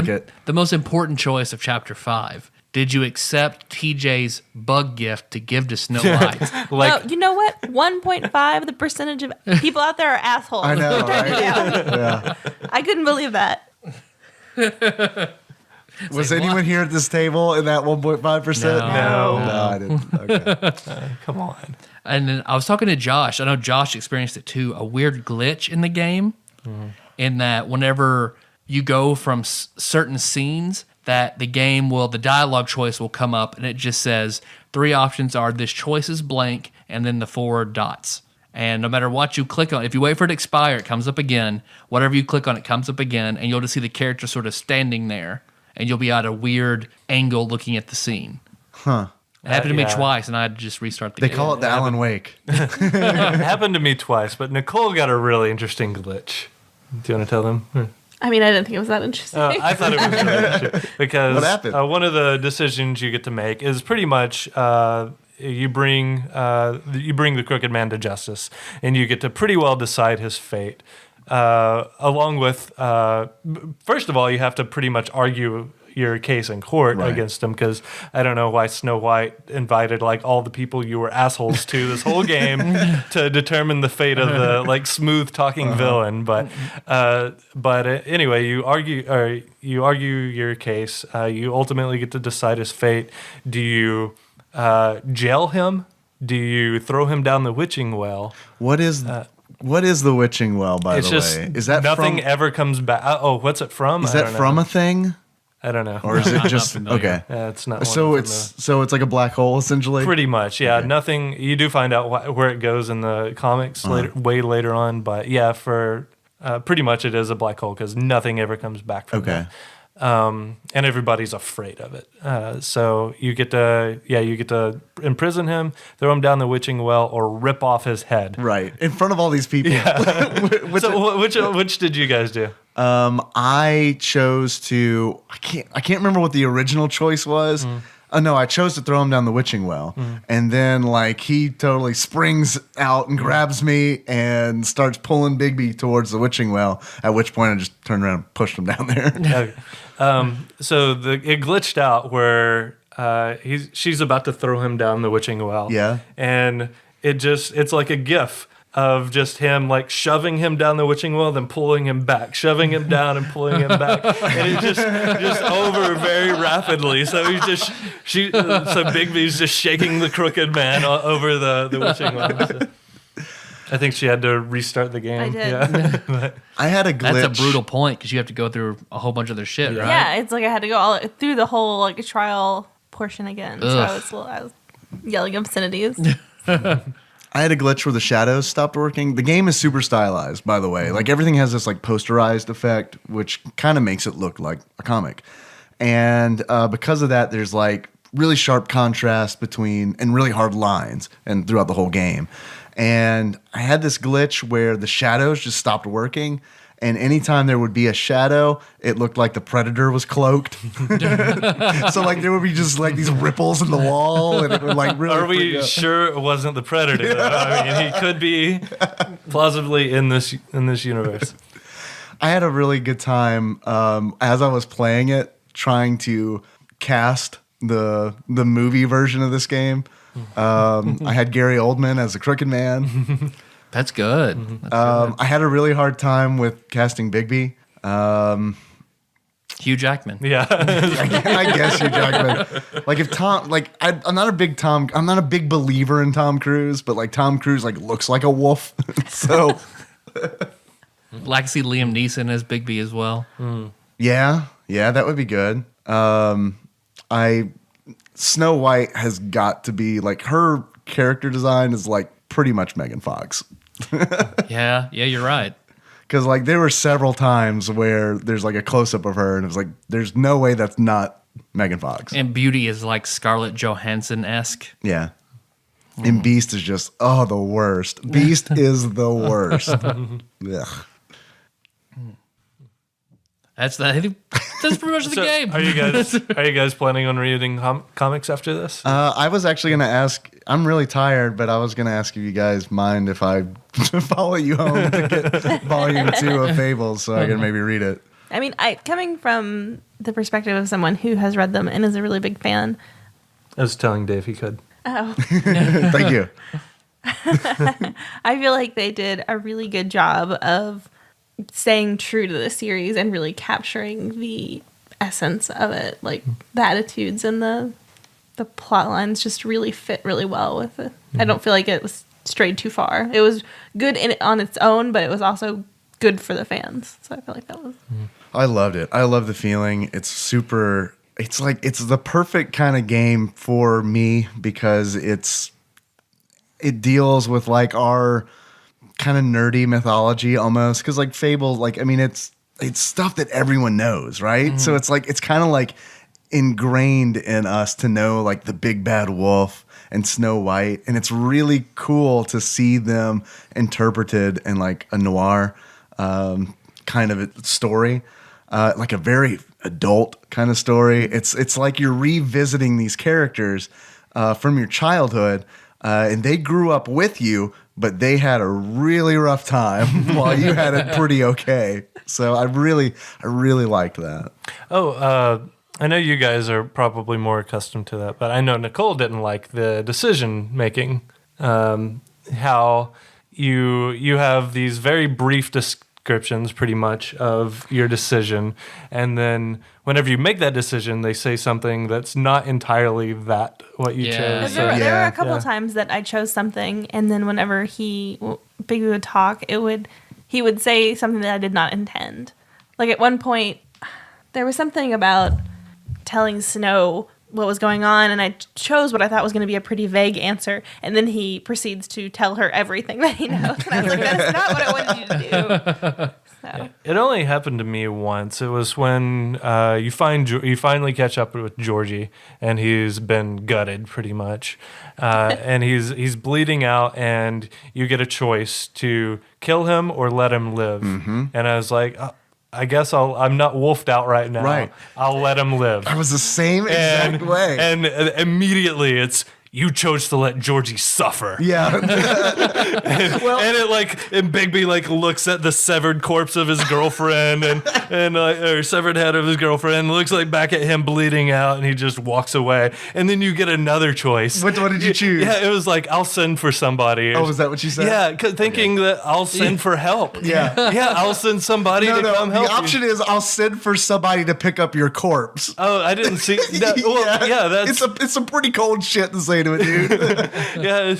the most important choice of chapter 5. Did you accept TJ's bug gift to give to Snow White? No, you know what? 1.5, the percentage of people out there are assholes. I know, right? Yeah. I couldn't believe that. Was anyone here at this table in that 1.5%? No. No, I didn't. Okay. Come on. And then I was talking to Josh. I know Josh experienced it too. A weird glitch in the game, in that whenever you go from certain scenes, that the dialogue choice will come up, and it just says 3 options are this choice is blank, and then the 4 dots. And no matter what you click on, if you wait for it to expire, it comes up again. Whatever you click on, it comes up again, and you'll just see the character sort of standing there, and you'll be at a weird angle looking at the scene. Huh. It happened to me Yeah. twice, and I had to just restart the game. They call it the Alan Wake. It happened to me twice, but Nicole got a really interesting glitch. Do you want to tell them? I mean, I didn't think it was that interesting. I thought it was really interesting because What happened? one of the decisions you get to make is pretty much you bring the crooked man to justice, and you get to pretty well decide his fate. Along with, first of all, you have to pretty much argue your case in court against him, because I don't know why Snow White invited like all the people you were assholes to this whole game to determine the fate of the like smooth talking villain. But anyway, you argue your case. You ultimately get to decide his fate. Do you jail him? Do you throw him down the witching well? What is the witching well, by the way? Is that nothing from, ever comes back? What's it from? Is that from a thing? I don't know. Or is it just familiar. okay? It's not. So it's like a black hole essentially. Pretty much, yeah. Okay. Nothing. You do find out where it goes in the comics way later on, but yeah, for pretty much it is a black hole because nothing ever comes back from Okay. that. And everybody's afraid of it. So you get to imprison him, throw him down the witching well, or rip off his head. Right in front of all these people. So which did you guys do? I chose to. I can't remember what the original choice was. Oh no, I chose to throw him down the witching well, and then like he totally springs out and grabs me and starts pulling Bigby towards the witching well. At which point I just turned around and pushed him down there. Okay. So it glitched out where she's about to throw him down the witching well. Yeah. And it's like a gif of just him like shoving him down the witching well, then pulling him back, shoving him down and pulling him back, and it's just over very rapidly. So so Bigby's just shaking the crooked man over the witching well. So I think she had to restart the game. I did. Yeah. I had a glitch. That's a brutal point because you have to go through a whole bunch of their shit, right? Yeah, it's like I had to go all through the whole like trial portion again. Ugh. So I was yelling obscenities. I had a glitch where the shadows stopped working. The game is super stylized, by the way. Like everything has this like posterized effect, which kind of makes it look like a comic. And because of that, there's like really sharp contrast between and really hard lines and throughout the whole game. And I had this glitch where the shadows just stopped working. And anytime there would be a shadow, it looked like the predator was cloaked. So like there would be just like these ripples in the wall, and it would like really. Are we sure it wasn't the predator? Though? I mean, he could be plausibly in this universe. I had a really good time as I was playing it, trying to cast the movie version of this game. I had Gary Oldman as the Crooked Man. That's good. I had a really hard time with casting Bigby. Hugh Jackman. Yeah. I guess Hugh Jackman. Like if Tom, like I'm not a big believer in Tom Cruise, but like Tom Cruise like looks like a wolf. So Like to see Liam Neeson as Bigby as well. yeah, that would be good. Snow White has got to be like her character design is like pretty much Megan Fox. Yeah, you're right. Because like there were several times where there's like a close up of her, and it was like, there's no way that's not Megan Fox. And Beauty is like Scarlett Johansson esque. Yeah. And Beast is just the worst. Beast is the worst. Ugh. That's pretty much the So game. Are you guys planning on reading comics after this? I was actually going to ask. I'm really tired, but I was going to ask if you guys mind if I follow you home to get volume 2 of Fables, so I can maybe read it. I mean, coming from the perspective of someone who has read them and is a really big fan. I was telling Dave he could. Oh, Thank you. I feel like they did a really good job of staying true to the series and really capturing the essence of it. Like the attitudes and the plot lines just really fit really well with it. I don't feel like it was strayed too far. It was good on its own, but it was also good for the fans. So I feel like that was. I loved it. I love the feeling. It's super. It's like it's the perfect kind of game for me because it deals with like our kind of nerdy mythology almost, because like Fable, like I mean it's stuff that everyone knows, right? So it's like it's kind of like ingrained in us to know like the big bad wolf and Snow White, and it's really cool to see them interpreted in like a noir kind of a story, like a very adult kind of story. It's like you're revisiting these characters from your childhood, and they grew up with you, but they had a really rough time while you had it pretty okay. So I really liked that. I know you guys are probably more accustomed to that, but I know Nicole didn't like the decision making. How you have these very brief descriptions, pretty much, of your decision, and then whenever you make that decision, they say something that's not entirely what you Yeah. chose. There were a couple Yeah. times that I chose something, and then whenever Bigby would talk, he would say something that I did not intend. Like at one point, there was something about telling Snow what was going on, and I chose what I thought was going to be a pretty vague answer, and then he proceeds to tell her everything that he knows, and I was like, "That's not what I wanted you to do." So. It only happened to me once. It was when you finally catch up with Georgie, and he's been gutted pretty much, and he's bleeding out, and you get a choice to kill him or let him live. And I was like, I guess I'm not wolfed out right now. Right. I'll let him live. I was the same exact way. And immediately it's, you chose to let Georgie suffer. Yeah. And Bigby like looks at the severed corpse of his girlfriend or severed head of his girlfriend, looks like back at him bleeding out, and he just walks away. And then you get another choice. What did you choose? Yeah, it was like, I'll send for somebody. Oh, is that what you said? Yeah, thinking that I'll send for help. Yeah. Yeah, I'll send somebody to come help. The option is I'll send for somebody to pick up your corpse. Oh, I didn't see that. Well, yeah, that's it's some pretty cold shit to say to a dude. yeah.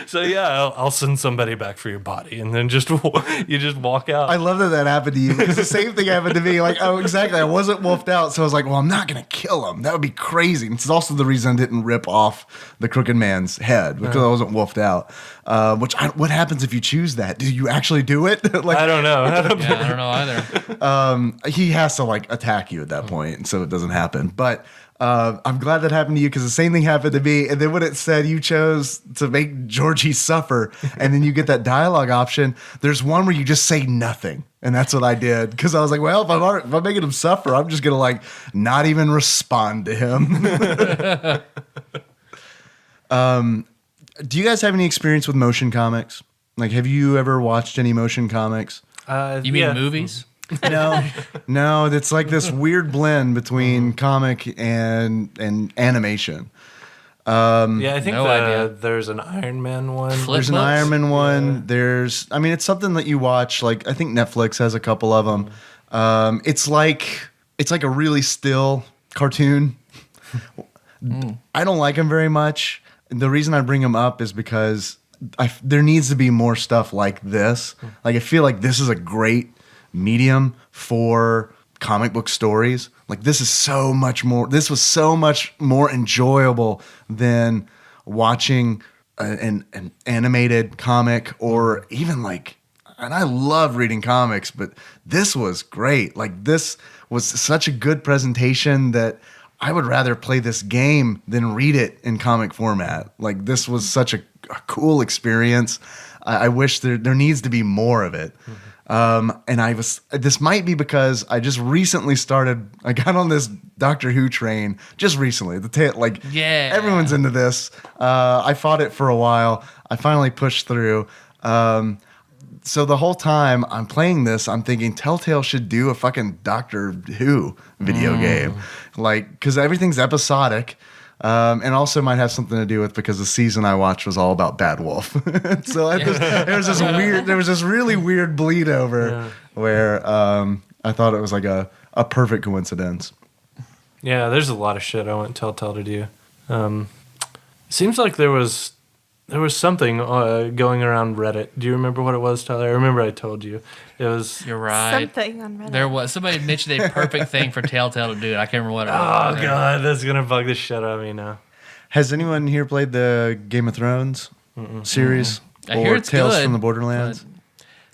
So yeah, I'll send somebody back for your body, and then you just walk out. I love that happened to you, because the same thing happened to me. Like, oh, exactly. I wasn't wolfed out, so I was like, well, I'm not gonna kill him. That would be crazy. And it's also the reason I didn't rip off the Crooked Man's head, because I wasn't wolfed out. What happens if you choose that? Do you actually do it? Like, I don't know. I don't know either. he has to like attack you at that point, and so it doesn't happen. But I'm glad that happened to you, because the same thing happened to me. And then when it said you chose to make Georgie suffer, and then you get that dialogue option, there's one where you just say nothing. And that's what I did, because I was like, well, if I'm making him suffer, I'm just going to like not even respond to him. Do you guys have any experience with motion comics? Like, have you ever watched any motion comics? You mean movies? No, it's like this weird blend between comic and animation. Yeah, I think No idea. there's an Iron Man one. There's an books? Iron Man one. It's something that you watch. Like I think Netflix has a couple of them. It's like a really still cartoon. I don't like them very much. The reason I bring them up is because there needs to be more stuff like this. Like I feel like this is a great medium for comic book stories. Like this is so much more. This was so much more enjoyable than watching an animated comic or even like. And I love reading comics, but this was great. Like this was such a good presentation that I would rather play this game than read it in comic format. Like this was such a cool experience. I wish there needs to be more of it. And this might be because I just recently I got on this Doctor Who train just recently. Everyone's into this. I fought it for a while. I finally pushed through. So the whole time I'm playing this, I'm thinking Telltale should do a fucking Doctor Who video game. Like, because everything's episodic. And also might have something to do with because the season I watched was all about Bad Wolf. So there was this really weird bleed over where I thought it was like a perfect coincidence. Yeah, there's a lot of shit I want Telltale to do. It seems like there was something going around Reddit. Do you remember what it was, Tyler? I remember I told you. It was... You're right. Something on Reddit. There was somebody mentioned a perfect thing for Telltale to do. I can't remember what it Oh, was. God, that's going to bug the shit out of me now. Has anyone here played the Game of Thrones series? I hear Or it's Tales good, from the Borderlands?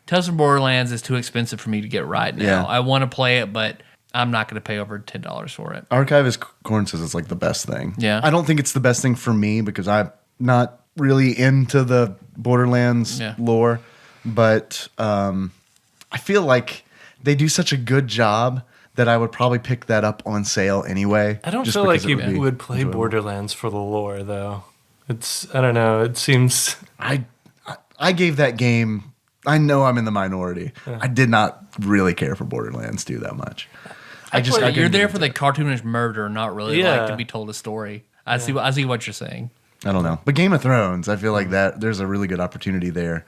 Tales from Borderlands is too expensive for me to get right now. Yeah. I want to play it, but I'm not going to pay over $10 for it. Archivist Corn says it's like the best thing. Yeah. I don't think it's the best thing for me because I'm not really into the Borderlands lore, but I feel like they do such a good job that I would probably pick that up on sale anyway. I don't just feel like because it you would play enjoyable. Borderlands for the lore, though. I don't know. It seems... I gave that game. I know I'm in the minority. I did not really care for Borderlands 2 that much. You're there for the cartoonish murder, not really like Yeah. to be told a story. I see what you're saying. I don't know. But Game of Thrones, I feel like that there's a really good opportunity there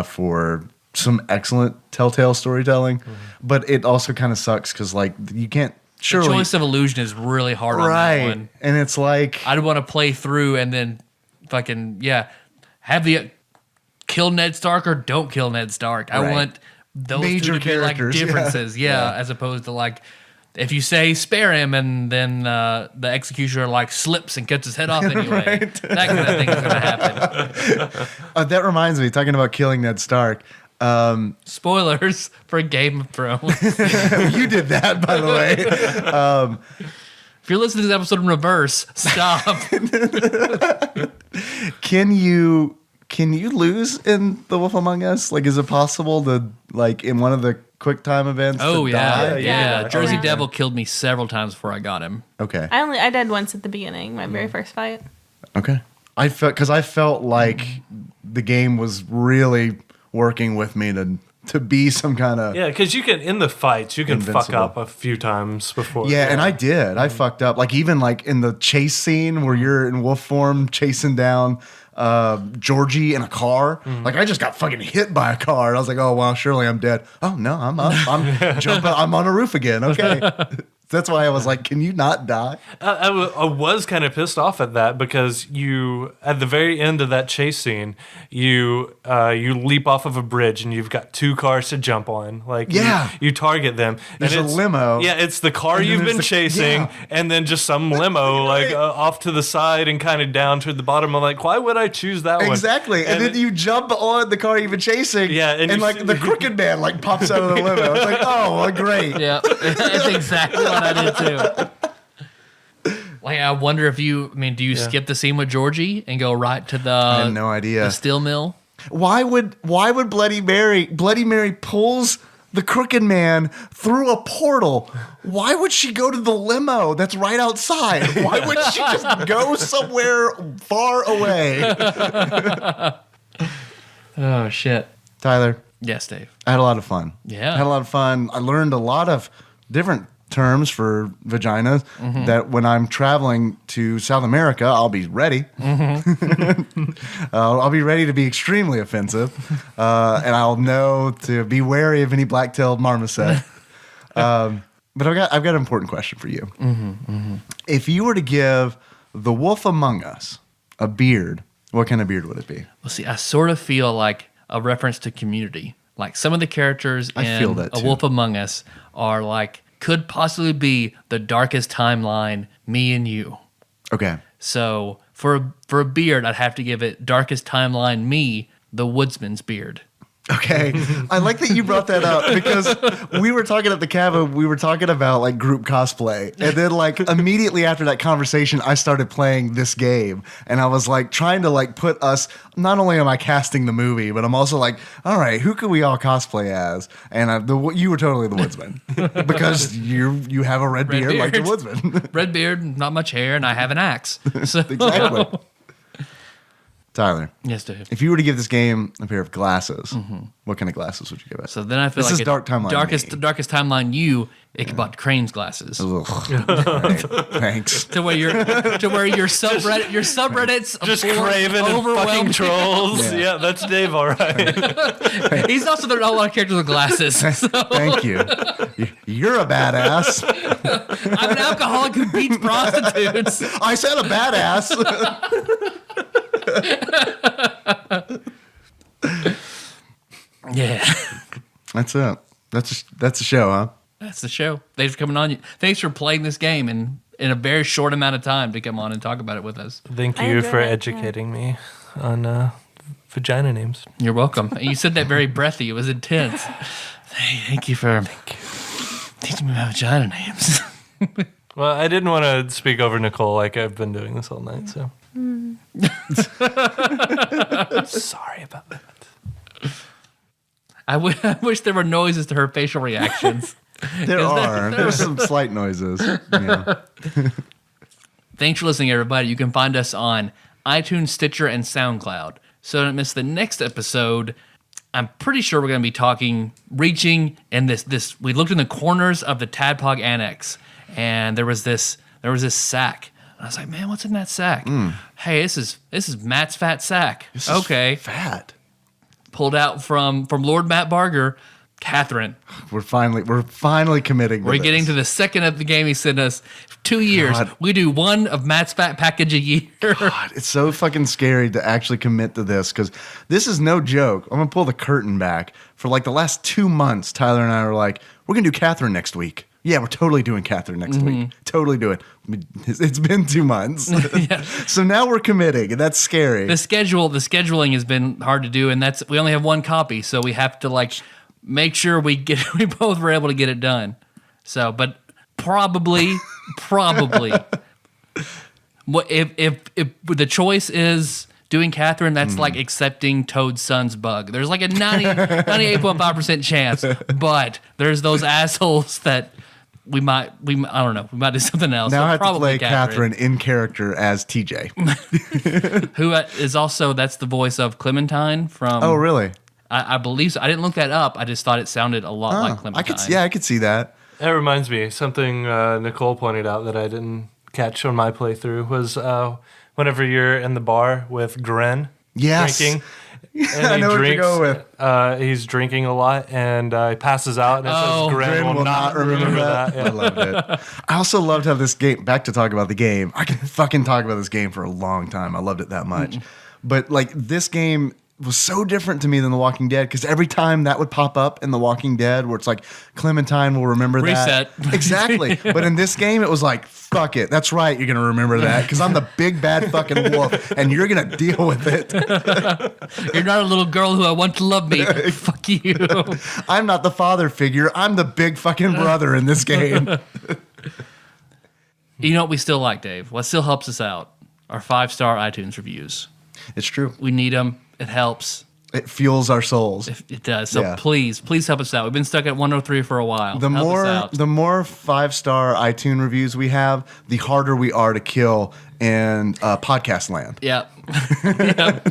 for some excellent Telltale storytelling. But it also kind of sucks because like you can't surely The choice of illusion is really hard on that right, one. and it's like I'd want to play through and then fucking have the kill Ned Stark or don't kill Ned Stark. I Right. want those Major two to be like characters, yeah. differences, as opposed to like if you say spare him and then the executioner like slips and cuts his head off anyway. That kind of thing is going to happen. that reminds me, talking about killing Ned Stark. Spoilers for Game of Thrones. You did that, by the way. If you're listening to this episode in reverse, stop. Can you lose in The Wolf Among Us? Like, is it possible to like in one of the quick time events? Oh to yeah, die? yeah. Jersey Yeah. Devil killed me several times before I got him. Okay. I died once at the beginning, my very first fight. Okay. I felt like the game was really working with me to be some kind of Yeah, because you can, in the fights, you can fuck Invincible. up a few times before. Yeah, and I did. I fucked up. Like even like in the chase scene where you're in wolf form chasing down Georgie in a car. Like I just got fucking hit by a car. And I was like, oh well, surely I'm dead. Oh no, I'm up. I'm jumping. I'm on a roof again. Okay. That's why I was like, can you not die? I was kind of pissed off at that because you, at the very end of that chase scene, you leap off of a bridge and you've got two cars to jump on. Like Yeah. you target them. There's and a it's- limo. Yeah, it's the car And then you've there's been the- chasing, yeah. and then just some limo like off to the side and kind of down to the bottom. I'm like, why would I choose that one? Exactly. And then you jump on the car you've been chasing. Yeah, and And you like see- the crooked man like pops out of the limo. It's like, oh, well, great. Yeah, that's exactly what I did too. Like, I wonder if do you skip the scene with Georgie and go right to I had no idea. the steel mill? Why would Bloody Mary pulls the crooked man through a portal? Why would she go to the limo that's right outside? Why would she just go somewhere far away? Oh shit! Tyler, Yes, Dave. I had a lot of fun. Yeah. I had a lot of fun. I learned a lot of different terms for vaginas that when I'm traveling to South America, I'll be ready. I'll be ready to be extremely offensive, and I'll know to be wary of any black-tailed marmoset. But I've got an important question for you. If you were to give the wolf among us a beard, what kind of beard would it be? Well, see, I sort of feel like a reference to Community. Like some of the characters feel in that A too. Wolf Among Us are like, could possibly be the darkest timeline, me and you. Okay. So for a beard, I'd have to give it darkest timeline, me, the woodsman's beard. Okay. I like that you brought that up because we were talking at the cabin, we were talking about like group cosplay. And then like immediately after that conversation, I started playing this game and I was like trying to like put us, not only am I casting the movie, but I'm also like, all right, who could we all cosplay as? And you were totally the woodsman because you have a red beard like the woodsman. Red beard, not much hair, and I have an axe. So. Exactly. Tyler, Yes, Dave. if you were to give this game a pair of glasses, what kind of glasses would you give it? So then I feel This like is dark timeline me. darkest timeline you, Ichabod Crane's glasses. Ugh. Right. Thanks. To where your subreddits Just are craven and fucking overwhelmed. trolls. Yeah, that's Dave, all right. He's also there are a lot of characters with glasses. So Thank you. You're a badass. I'm an alcoholic who beats prostitutes. I said a badass. Yeah. That's it. That's a show, huh? That's the show. Thanks for coming on. Thanks for playing this game in a very short amount of time to come on and talk about it with us. Thank I you enjoyed for it, yeah. educating me on vagina names. You're welcome. And you said that very breathy. It was intense. Thank you for teaching me my vagina names. Well, I didn't want to speak over Nicole like I've been doing this all night, so. Sorry about that. I wish there were noises to her facial reactions. There's some slight noises. Yeah. Thanks for listening, everybody. You can find us on iTunes, Stitcher, and SoundCloud. So don't miss the next episode. I'm pretty sure we're going to be reaching, and this. We looked in the corners of the Tadpog Annex, and there was this sack. And I was like, man, what's in that sack? Hey, this is Matt's fat sack. This is Okay, fat. pulled out from Lord Matt Barger, Catherine. We're finally committing. We're getting to the second of the game he sent us. 2 years. God. We do one of Matt's fat package a year. God, it's so fucking scary to actually commit to this because this is no joke. I'm gonna pull the curtain back. For like the last 2 months, Tyler and I were like, we're gonna do Catherine next week. Yeah, we're totally doing Catherine next week. Totally do it. It's been 2 months. Yeah. So now we're committing, and that's scary. The scheduling has been hard to do, and we only have one copy, so we have to like make sure we both were able to get it done. So, but probably, what if the choice is doing Catherine, that's like accepting Toad's son's bug. There's like a 98.5% chance, but there's those assholes that we might I don't know, we might do something else. Now So I have to probably play Catherine in character as TJ. who is also that's the voice of Clementine from. Oh, really? I believe so. I didn't look that up. I just thought it sounded a lot like Clementine. I could see that. That reminds me, something Nicole pointed out that I didn't catch on my playthrough was whenever you're in the bar with Gren Yes. drinking. And I he know what you're drinks, going with. He's drinking a lot and he passes out and it says Gren will not remember that. I Yeah. loved it. I also loved how this game, back to talk about the game, I can fucking talk about this game for a long time. I loved it that much. But like this game was so different to me than The Walking Dead because every time that would pop up in The Walking Dead where it's like Clementine will remember that. Reset. Exactly. But in this game, it was like, fuck it. That's right. You're going to remember that because I'm the big bad fucking wolf and you're going to deal with it. You're not a little girl who I want to love me. Fuck you. I'm not the father figure. I'm the big fucking brother in this game. You know what we still like, Dave? What still helps us out? Our 5-star iTunes reviews. It's true. We need them. It helps. It fuels our souls. It does. So Yeah. please help us out. We've been stuck at 103 for a while. The Help us more out. the more 5-star iTunes reviews we have, the harder we are to kill in podcast land. Yep. Yep.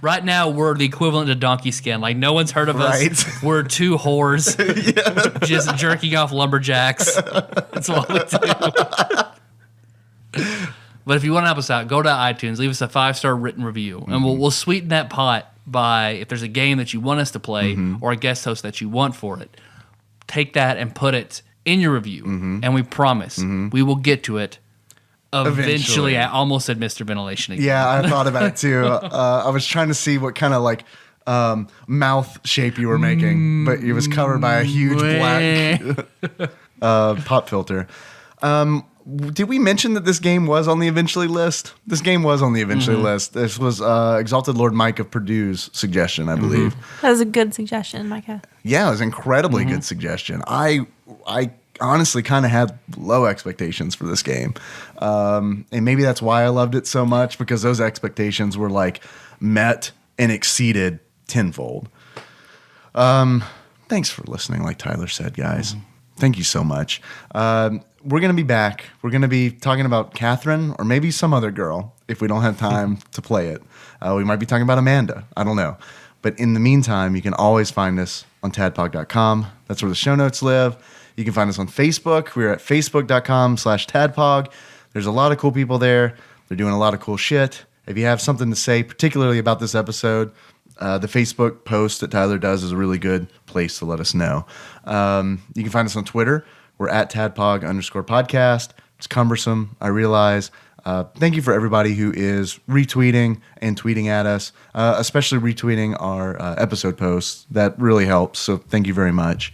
Right now, we're the equivalent to Donkey Skin. Like, no one's heard of Right. us. We're two whores just jerking off lumberjacks. That's what we do. But if you want to help us out, go to iTunes, leave us a 5-star written review, and we'll sweeten that pot by if there's a game that you want us to play or a guest host that you want for it. Take that and put it in your review, and we promise we will get to it eventually. I almost said Mr. Ventilation again. Yeah, I thought about it too. I was trying to see what kind of like mouth shape you were making, but it was covered by a huge black pop filter. Did we mention that this game was on the eventually list? This game was on the eventually list. This was Exalted Lord Mike of Purdue's suggestion, I believe. That was a good suggestion, Micah. Yeah, it was an incredibly good suggestion. I honestly kind of had low expectations for this game. And maybe that's why I loved it so much, because those expectations were like met and exceeded tenfold. Thanks for listening, like Tyler said, guys. Thank you so much. We're going to be back. We're going to be talking about Catherine or maybe some other girl if we don't have time to play it. We might be talking about Amanda. I don't know. But in the meantime, you can always find us on tadpog.com. That's where the show notes live. You can find us on Facebook. We're at facebook.com/tadpog. There's a lot of cool people there. They're doing a lot of cool shit. If you have something to say, particularly about this episode, the Facebook post that Tyler does is a really good place to let us know. You can find us on Twitter. We're at tadpog_podcast. It's cumbersome, I realize. Thank you for everybody who is retweeting and tweeting at us, especially retweeting our episode posts. That really helps, so thank you very much.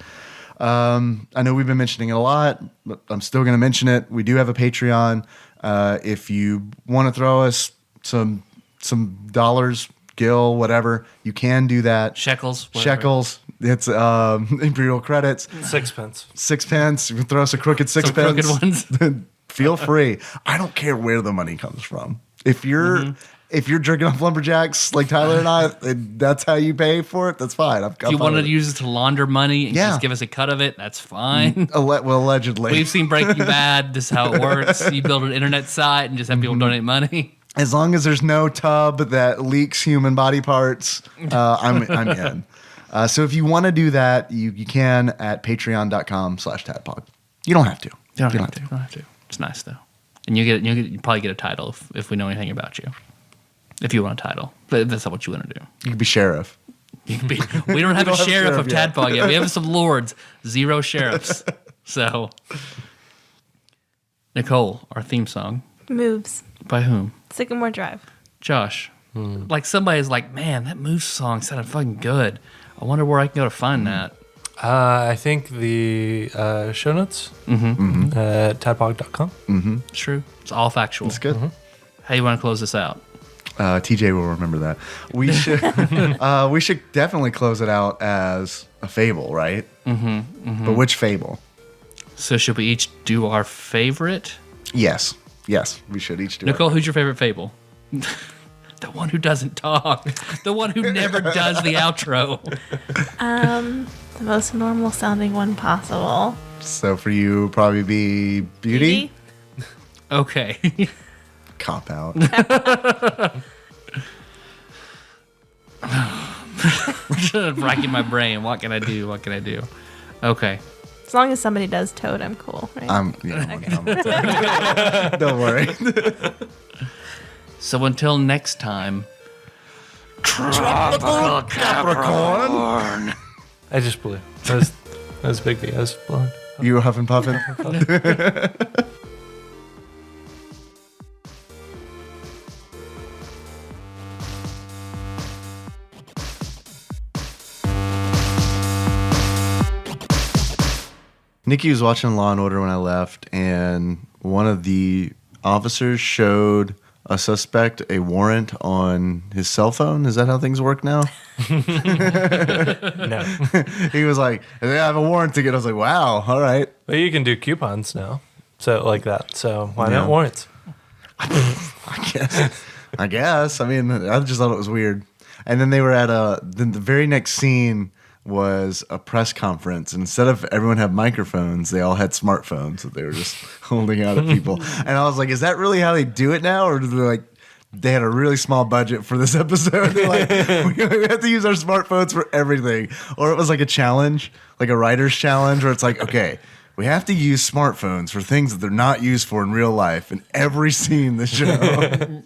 I know we've been mentioning it a lot, but I'm still going to mention it. We do have a Patreon. If you want to throw us some dollars, Gil, whatever, you can do that. Shekels. Whatever. Shekels. It's Imperial credits. Sixpence. You can throw us a crooked sixpence. Some crooked ones. Feel free. I don't care where the money comes from. If you're jerking off lumberjacks like Tyler and I, that's how you pay for it. That's fine. If you want to use it to launder money and just give us a cut of it, that's fine. Well, allegedly. We've seen Breaking Bad. This is how it works. You build an internet site and just have people donate money. As long as there's no tub that leaks human body parts, I'm in. So if you want to do that, you can at patreon.com/tadpog. You don't have to. You don't have to. It's nice though, and you probably get a title if we know anything about you. If you want a title, but if that's not what you want to do. You could be sheriff. You can be. We don't have a sheriff of Tadpog yet. We have some lords, 0 sheriffs. So, Nicole, our theme song. Moves. By whom? Sycamore Drive. Josh. Like somebody's like, man, that Moose song sounded fucking good. I wonder where I can go to find that. I think the show notes at tadpog.com. It's true. It's all factual. That's good. How you want to close this out? TJ will remember that. We should definitely close it out as a fable, right? But which fable? So should we each do our favorite? Yes, we should each do it. Nicole, who's your favorite fable? The one who doesn't talk. The one who never does the outro. The most normal sounding one possible. So for you, probably be Beauty? Okay. Cop out. Racking my brain. What can I do? Okay. As long as somebody does Toad, I'm cool, right? Don't worry. So until next time. Tropical Capricorn. I just blew. That was Big B. I was blowing. You were huffing puffing. Nikki was watching Law and Order when I left, and one of the officers showed a suspect a warrant on his cell phone. Is that how things work now? No. He was like, I have a warrant ticket. I was like, wow, all right. But you can do coupons now. So like that. So why not warrants? I guess. I mean, I just thought it was weird. And then they were at then the very next scene was a press conference. And instead of everyone had microphones, they all had smartphones that they were just holding out at people. And I was like, is that really how they do it now? Or do they like, they had a really small budget for this episode. They're like, we have to use our smartphones for everything. Or it was like a challenge, like a writer's challenge, where it's like, okay, we have to use smartphones for things that they're not used for in real life in every scene in the show.